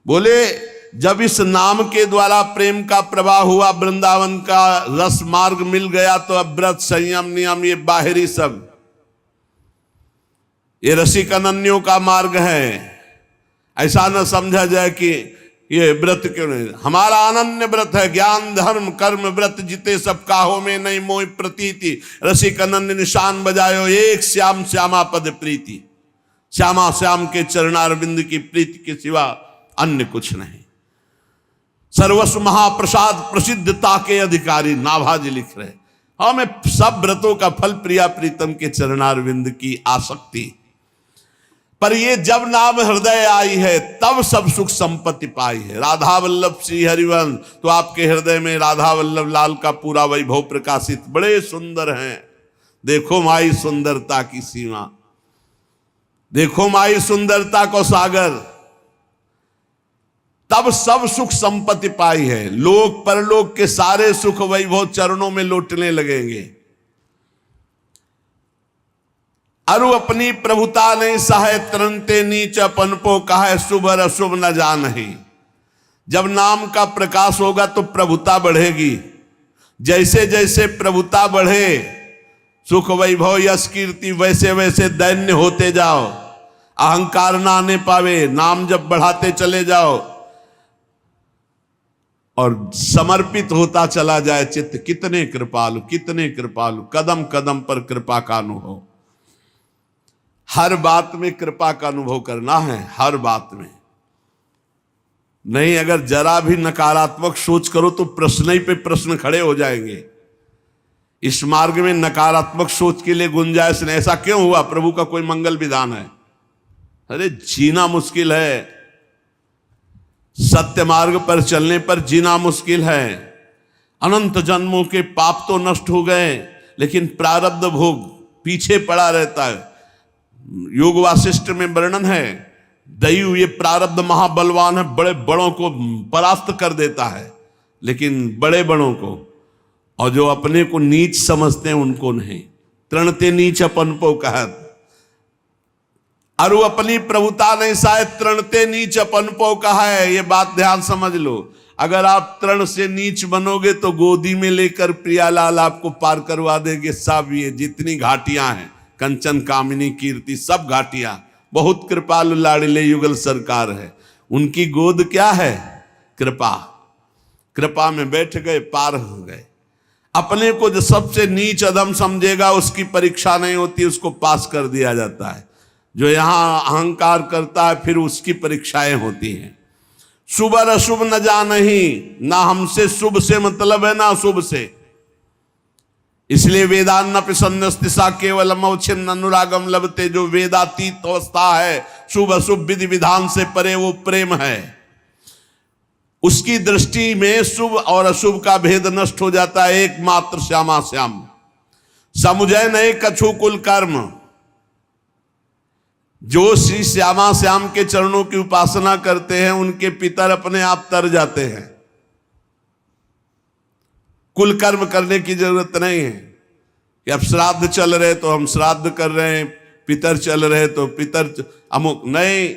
बोले जब इस नाम के द्वारा प्रेम का प्रवाह हुआ, वृंदावन का रस मार्ग मिल गया, तो अब व्रत संयम नियम ये बाहरी सब ये रसिक अनन्यों का मार्ग है। ऐसा न समझा जाए कि ये व्रत क्यों नहीं। हमारा अनन्य व्रत है, ज्ञान धर्म कर्म व्रत जिते सब काहो में नहीं मोह प्रतीति। रसिक अनन्य निशान बजायो एक श्याम श्यामा पद प्रीति। श्यामा श्याम के चरणारविंद की प्रीति के सिवा अन्य कुछ नहीं। सर्वस्व महाप्रसाद प्रसिद्धता के अधिकारी नाभाजी लिख रहे। हमें सब व्रतों का फल प्रिया प्रीतम के चरणारविंद की आसक्ति। पर ये जब नाम हृदय आई है, तब सब सुख संपत्ति पाई है। राधा वल्लभ श्री हरिवंश, तो आपके हृदय में राधा वल्लभ लाल का पूरा वैभव प्रकाशित। बड़े सुंदर हैं। देखो माई सुंदरता की सीमा, देखो माई सुंदरता को सागर। तब सब सुख संपत्ति पाई है। लोक परलोक के सारे सुख वैभव चरणों में लौटने लगेंगे। अरु अपनी प्रभुता नहीं सहाय, तरनते नीच अपन पो कहा, शुभ और अशुभ न जानहि। जब नाम का प्रकाश होगा तो प्रभुता बढ़ेगी। जैसे जैसे प्रभुता बढ़े, सुख वैभव यश कीर्ति, वैसे वैसे दैन्य होते जाओ। अहंकार ना आने पावे। नाम जब बढ़ाते चले जाओ और समर्पित होता चला जाए चित्त, कितने कृपालु, कितने कृपालु। कदम कदम पर कृपा का अनुभव। हर बात में कृपा का अनुभव करना है, हर बात में नहीं। अगर जरा भी नकारात्मक सोच करो तो प्रश्न ही पे प्रश्न खड़े हो जाएंगे। इस मार्ग में नकारात्मक सोच के लिए गुंजाइश नहीं। ऐसा क्यों हुआ? प्रभु का कोई मंगल विधान है? अरे जीना मुश्किल है। सत्य मार्ग पर चलने पर जीना मुश्किल है। अनंत जन्मों के पाप तो नष्ट हो गए, लेकिन प्रारब्ध भोग पीछे पड़ा रहता है। योग वासिष्ठ में वर्णन है, दैव ये प्रारब्ध महाबलवान है, बड़े बड़ों को परास्त कर देता है, लेकिन बड़े बड़ों को, और जो अपने को नीच समझते हैं उनको नहीं। तृणते नीच अपन पो कहत, अरु अपनी प्रभुता नहीं शायद तृणते नीच अपन पो कहा है। ये बात ध्यान समझ लो। अगर आप तृण से नीच बनोगे तो गोदी में लेकर प्रियालाल आपको पार करवा देंगे। सब ये जितनी घाटियां हैं, कंचन कामिनी कीर्ति, सब घाटियां, बहुत कृपालु लाड़िले युगल सरकार है। उनकी गोद क्या है? कृपा। कृपा में बैठ गए, पार हो गए। अपने को जो सबसे नीच अधम समझेगा उसकी परीक्षा नहीं होती, उसको पास कर दिया जाता है। जो यहां अहंकार करता है फिर उसकी परीक्षाएं होती हैं। शुभ और अशुभ न जानहि, ना हमसे शुभ से मतलब है ना अशुभ से। इसलिए वेदान्न सन्नस्तिसा केवलम अवच्छिन्न अनुरागम लभते। जो वेदातीत अवस्था है, शुभ अशुभ विधि विधान से परे, वो प्रेम है। उसकी दृष्टि में शुभ और अशुभ का भेद नष्ट हो जाता है। एकमात्र श्यामा श्याम समुझय नहीं कछु कुल कर्म। जो श्री श्यामा श्याम के चरणों की उपासना करते हैं उनके पितर अपने आप तर जाते हैं। कुल कर्म करने की जरूरत नहीं है कि अब श्राद्ध चल रहे तो हम श्राद्ध कर रहे हैं, पितर चल रहे तो पितर अमुक नहीं।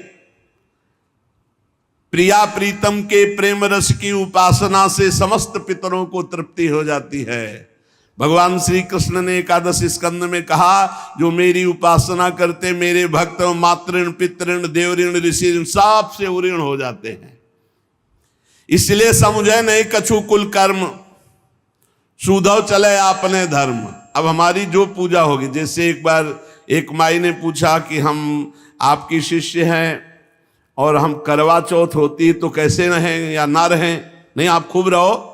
प्रिया प्रीतम के प्रेम रस की उपासना से समस्त पितरों को तृप्ति हो जाती है। भगवान श्री कृष्ण ने एकादश स्कंद में कहा, जो मेरी उपासना करते मेरे भक्त मातृण पितृण देवऋण ऋषि सब से उऋण हो जाते हैं। इसलिए समुझय नहीं कछु कुल कर्म, सुधव चले आपने धर्म। अब हमारी जो पूजा होगी, जैसे एक बार एक माई ने पूछा कि हम आपकी शिष्य हैं और हम करवा चौथ होती तो कैसे रहें या ना रहें। नहीं, आप खूब रहो,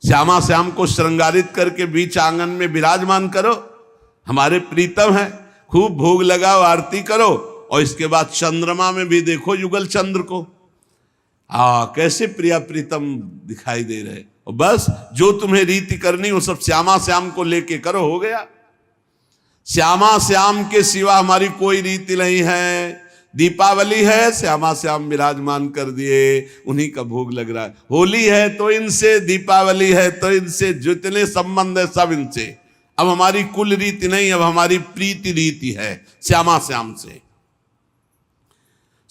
श्यामा श्याम को श्रृंगारित करके बीच आंगन में विराजमान करो, हमारे प्रीतम है, खूब भोग लगाओ, आरती करो, और इसके बाद चंद्रमा में भी देखो युगल चंद्र को, कैसे प्रिया प्रीतम दिखाई दे रहे। और बस जो तुम्हें रीति करनी वो सब श्यामा श्याम को लेके करो, हो गया। श्यामा श्याम के सिवा हमारी कोई रीति नहीं है। दीपावली है, श्यामा श्याम विराजमान कर दिए, उन्हीं का भोग लग रहा है। होली है तो इनसे, दीपावली है तो इनसे, जितने संबंध है सब इनसे। अब हमारी कुल रीति नहीं, अब हमारी प्रीति रीति है श्यामा श्याम से।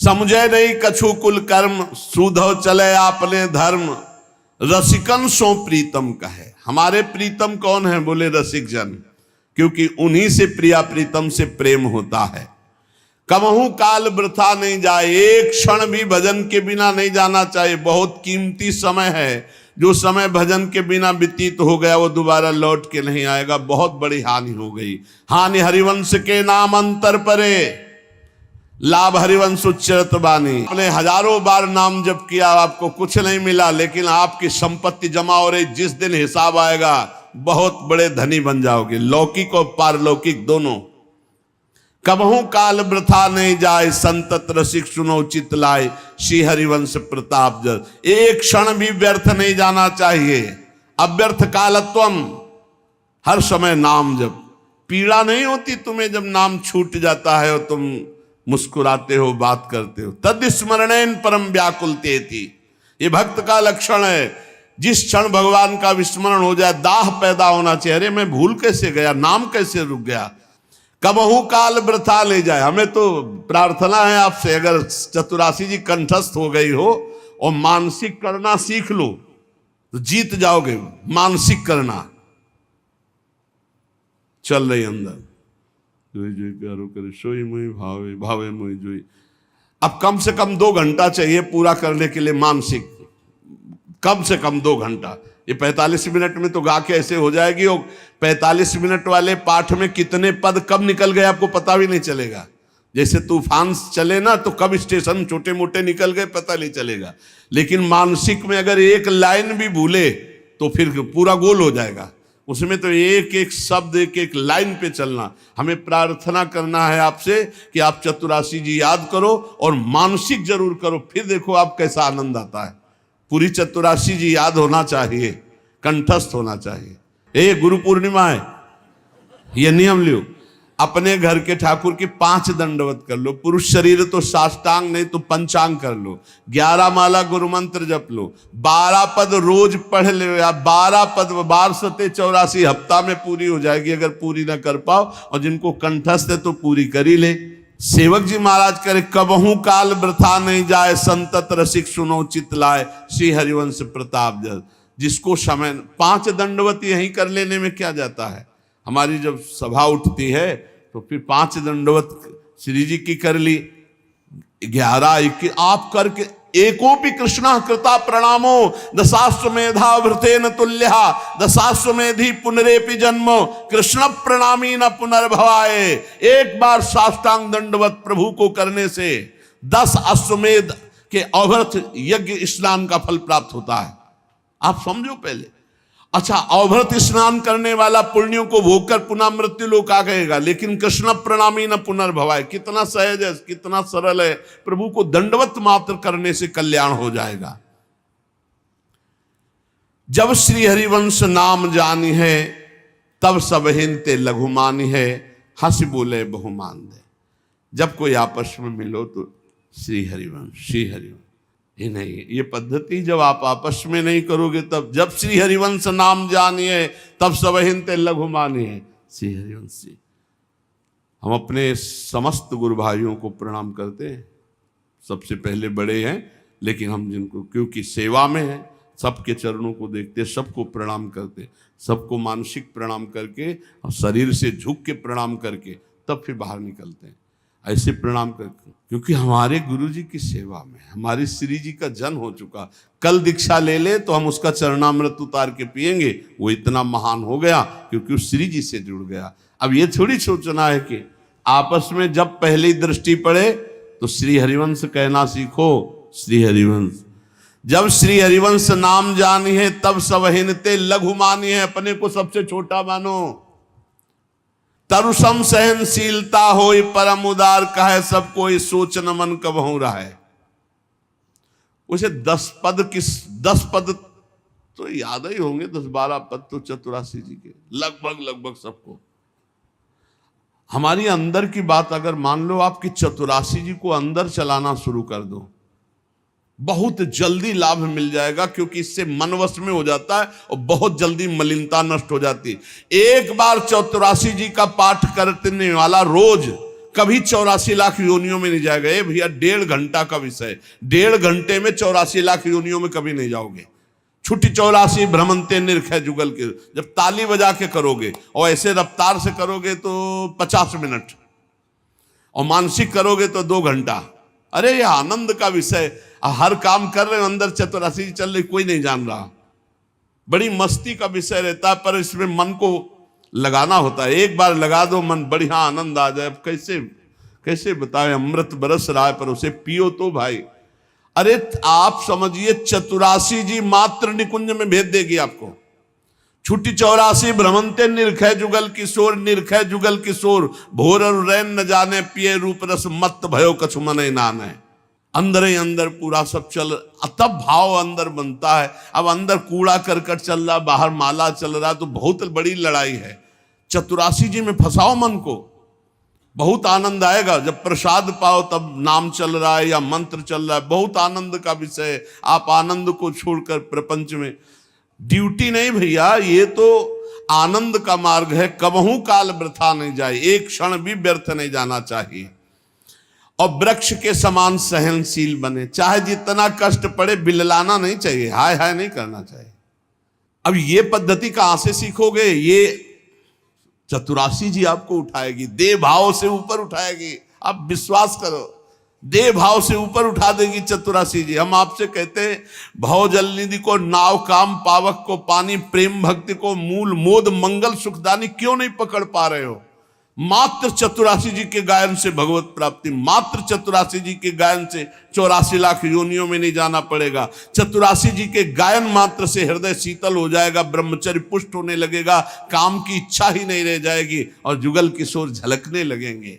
समुझे नहीं कछु कुल कर्म, सुधव चले आपने धर्म। रसिकन सो प्रीतम कहे। हमारे प्रीतम कौन है? बोले रसिक जन, क्योंकि उन्हीं से प्रिया प्रीतम से प्रेम होता है। कमहू काल वृथा नहीं जाए, एक क्षण भी भजन के बिना नहीं जाना चाहिए। बहुत कीमती समय है, जो समय भजन के बिना व्यतीत हो गया वो दोबारा लौट के नहीं आएगा। बहुत बड़ी हानि हो गई। हानि हरिवंश के नाम अंतर परे, लाभ हरिवंश उच्चरत बानी। आपने हजारों बार नाम जप किया, आपको कुछ नहीं मिला, लेकिन आपकी संपत्ति जमा हो रही। जिस दिन हिसाब आएगा बहुत बड़े धनी बन जाओगे, लौकिक और पारलौकिक दोनों। कबहू काल वृथा नहीं जाए, संतत रसिक सुनो चित लाए, श्री हरिवंश प्रताप जस। एक क्षण भी व्यर्थ नहीं जाना चाहिए। अव्यर्थ कालत्वम, हर समय नाम जप। पीड़ा नहीं होती तुम्हें जब नाम छूट जाता है और तुम मुस्कुराते हो, बात करते हो। तद स्मरणेन परम व्याकुलते थी, ये भक्त का लक्षण है। जिस क्षण भगवान का विस्मरण हो जाए दाह पैदा होना चाहिए। अरे मैं भूल कैसे गया, नाम कैसे रुक गया। कबहू काल वृथा ले जाए। हमें तो प्रार्थना है आपसे, अगर चतुरासी जी कंठस्थ हो गई हो और मानसिक करना सीख लो तो जीत जाओगे। मानसिक करना चल रही अंदर, जोई जोई प्यारो करे सोई मुई भावे, भावे मुई जोई। अब कम से कम 2 घंटा चाहिए पूरा करने के लिए मानसिक, कम से कम 2 घंटा। ये 45 मिनट में तो गा के ऐसे हो जाएगी। और 45 मिनट वाले पाठ में कितने पद कब निकल गए आपको पता भी नहीं चलेगा। जैसे तूफान चले ना तो कब स्टेशन छोटे मोटे निकल गए पता नहीं चलेगा। लेकिन मानसिक में अगर एक लाइन भी भूले तो फिर पूरा गोल हो जाएगा। उसमें तो एक एक शब्द, एक एक लाइन पे चलना। हमें प्रार्थना करना है आपसे कि आप चतुरासी जी याद करो और मानसिक जरूर करो, फिर देखो आप कैसा आनंद आता है। पूरी चतुरासी जी याद होना चाहिए, कंठस्थ होना चाहिए। ये गुरु पूर्णिमा है, ये नियम लियो। अपने घर के ठाकुर की 5 दंडवत कर लो। पुरुष शरीर तो साष्टांग नहीं तो पंचांग कर लो। 11 माला गुरु मंत्र जप लो। 12 पद रोज पढ़ लो, या 12 पद 1284 हफ्ता में पूरी हो जाएगी। अगर पूरी ना कर पाओ और जिनको कंठस्थ है तो पूरी कर ही ले। सेवक जी महाराज करे, कबहू काल वृथा नहीं जाए, संतत रसिक सुनो चित लाए, श्री हरिवंश प्रताप जस। जिसको समय 5 दंडवत यहीं कर लेने में क्या जाता है। हमारी जब सभा उठती है तो फिर 5 दंडवत श्री जी की कर ली, 11 21 आप करके। एकोपि कृष्ण कृता प्रणामो दशाश्वमेधा वृतेन तुल्यः, दशाश्वमेधी पुनरेपि जन्मो कृष्ण प्रणामी न पुनर्भवाए। एक बार साष्टांग दंडवत प्रभु को करने से 10 अश्वमेध के अवृत यज्ञ स्नान का फल प्राप्त होता है। आप समझो पहले। अच्छा, अवभृत स्नान करने वाला पुण्यों को भोगकर पुनः मृत्यु लोक आ गएगा, लेकिन कृष्ण प्रणामी न पुनर्भवाय। कितना सहज है, कितना सरल है। प्रभु को दंडवत मात्र करने से कल्याण हो जाएगा। जब श्री हरिवंश नाम जानी है, तब सब हिनते लघुमानी है, हंस बोले बहुमान दे। जब कोई आपस में मिलो तो श्री हरिवंश श्री हरिवंश, ये नहीं, ये पद्धति जब आप आपस में नहीं करोगे तब। जब श्री हरिवंश नाम जानिए, तब सब हिनते लघुमानी है, श्री हरिवंश। हम अपने समस्त गुरु भाइयों को प्रणाम करते हैं, सबसे पहले बड़े हैं, लेकिन हम जिनको क्योंकि सेवा में हैं, सबके चरणों को देखते, सबको प्रणाम करते, सबको मानसिक प्रणाम करके और शरीर से झुक के प्रणाम करके तब फिर बाहर निकलते हैं। ऐसे प्रणाम करके, क्योंकि हमारे गुरु जी की सेवा में हमारे श्री जी का जन्म हो चुका। कल दीक्षा ले ले तो हम उसका चरणामृत उतार के पिएंगे, वो इतना महान हो गया क्योंकि उस श्री जी से जुड़ गया। अब ये थोड़ी सोचना है कि आपस में जब पहली दृष्टि पड़े तो श्री हरिवंश कहना सीखो, श्री हरिवंश। जब श्री हरिवंश नाम जानी है, तब सब हिनते लघु मानी है, अपने को सबसे छोटा मानो। तरुसम सहनशीलता होई परम उदार कहे, सब कोई सोच न मन कबहू रहा है। उसे 10 पद तो याद ही होंगे, 10-12 पद तो चतुरासी जी के लगभग सबको। हमारी अंदर की बात अगर मान लो आपकी चतुरासी जी को अंदर चलाना शुरू कर दो, बहुत जल्दी लाभ मिल जाएगा, क्योंकि इससे मन वश में हो जाता है और बहुत जल्दी मलिनता नष्ट हो जाती है। एक बार 84 जी का पाठ करने वाला रोज कभी 84 लाख योनियों में नहीं जाएगा। ये भैया 1.5 घंटा का विषय, 1.5 घंटे में 84 लाख योनियों में कभी नहीं जाओगे। छुट्टी 84 भ्रमंते निरखै जुगल के, जब ताली बजा के करोगे और ऐसे रफ्तार से करोगे तो 50 मिनट, और मानसिक करोगे तो 2 घंटा। अरे ये आनंद का विषय, हर काम कर रहे हो, अंदर 84 चल रही, कोई नहीं जान रहा, बड़ी मस्ती का विषय रहता है, पर इसमें मन को लगाना होता है। एक बार लगा दो मन, बढ़िया आनंद आ जाए। कैसे बताए, अमृत बरस रहा है पर उसे पियो तो भाई। अरे आप समझिए 84 जी मात्र निकुंज में भेज देगी आपको। छुट्टी 84 भ्रमंते निरखै जुगल किशोर, निरखै जुगल किशोर, भोर और रैन न जाने, पिए रूप रस मत भयो कछु मन नान है। अंदर ही अंदर पूरा सब चल, तब भाव अंदर बनता है। अब अंदर कूड़ा करकट चल रहा, बाहर माला चल रहा, तो बहुत बड़ी लड़ाई है। 84 जी में फंसाओ मन को, बहुत आनंद आएगा। जब प्रसाद पाओ तब नाम चल रहा है या मंत्र चल रहा है, बहुत आनंद का विषय है। आप आनंद को छोड़कर प्रपंच में, ड्यूटी नहीं भैया, ये तो आनंद का मार्ग है। कबहू काल वृथा नहीं जाए, एक क्षण भी व्यर्थ नहीं जाना चाहिए। और वृक्ष के समान सहनशील बने, चाहे जितना कष्ट पड़े बिललाना नहीं चाहिए, हाय हाय नहीं करना चाहिए। अब ये पद्धति कहां से सीखोगे? ये 84 जी आपको उठाएगी, देह भाव से ऊपर उठाएगी। आप विश्वास करो, देह भाव से ऊपर उठा देगी 84 जी। हम आपसे कहते हैं, भव जल निधि को नाव, काम पावक को पानी, प्रेम भक्ति को मूल, मोद मंगल सुखदानी क्यों नहीं पकड़ पा रहे हो? मात्र 84 जी के गायन से भगवत प्राप्ति, मात्र 84 जी के गायन से 84 लाख योनियों में नहीं जाना पड़ेगा। 84 जी के गायन मात्र से हृदय शीतल हो जाएगा, ब्रह्मचर्य पुष्ट होने लगेगा, काम की इच्छा ही नहीं रह जाएगी और जुगल किशोर झलकने लगेंगे।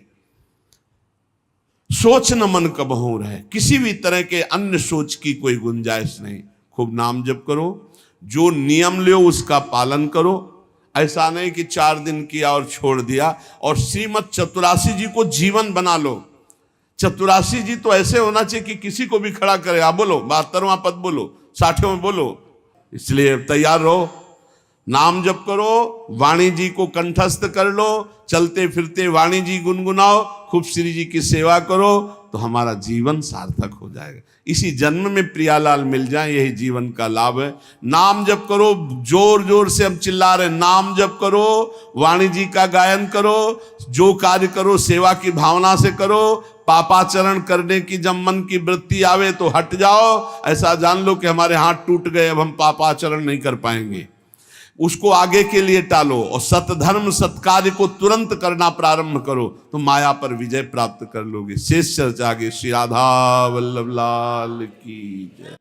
सोच न मन कबहू रहे, किसी भी तरह के अन्य सोच की कोई गुंजाइश नहीं। खूब नाम जप करो, जो नियम लो उसका पालन करो। ऐसा नहीं कि 4 दिन किया और छोड़ दिया। और श्रीमद 84 जी को जीवन बना लो। 84 जी तो ऐसे होना चाहिए कि किसी को भी खड़ा करे। आप बोलो 72वां पद बोलो, 60वें बोलो, इसलिए तैयार रहो। नाम जप करो, वाणी जी को कंठस्थ कर लो, चलते फिरते वाणी जी गुनगुनाओ, खूब श्री जी की सेवा करो, तो हमारा जीवन सार्थक हो जाएगा। इसी जन्म में प्रियालाल मिल जाए, यही जीवन का लाभ है। नाम जप करो, जोर जोर से हम चिल्ला रहे, नाम जप करो, वाणी जी का गायन करो, जो कार्य करो सेवा की भावना से करो। पापाचरण करने की जब मन की वृत्ति आवे तो हट जाओ। ऐसा जान लो कि हमारे हाथ टूट गए, अब हम पापाचरण नहीं कर पाएंगे। उसको आगे के लिए टालो और सतधर्म सत्कार्य को तुरंत करना प्रारंभ करो, तो माया पर विजय प्राप्त कर लोगे। शेष चर्चा आगे। श्री राधा वल्लभ लाल की जय।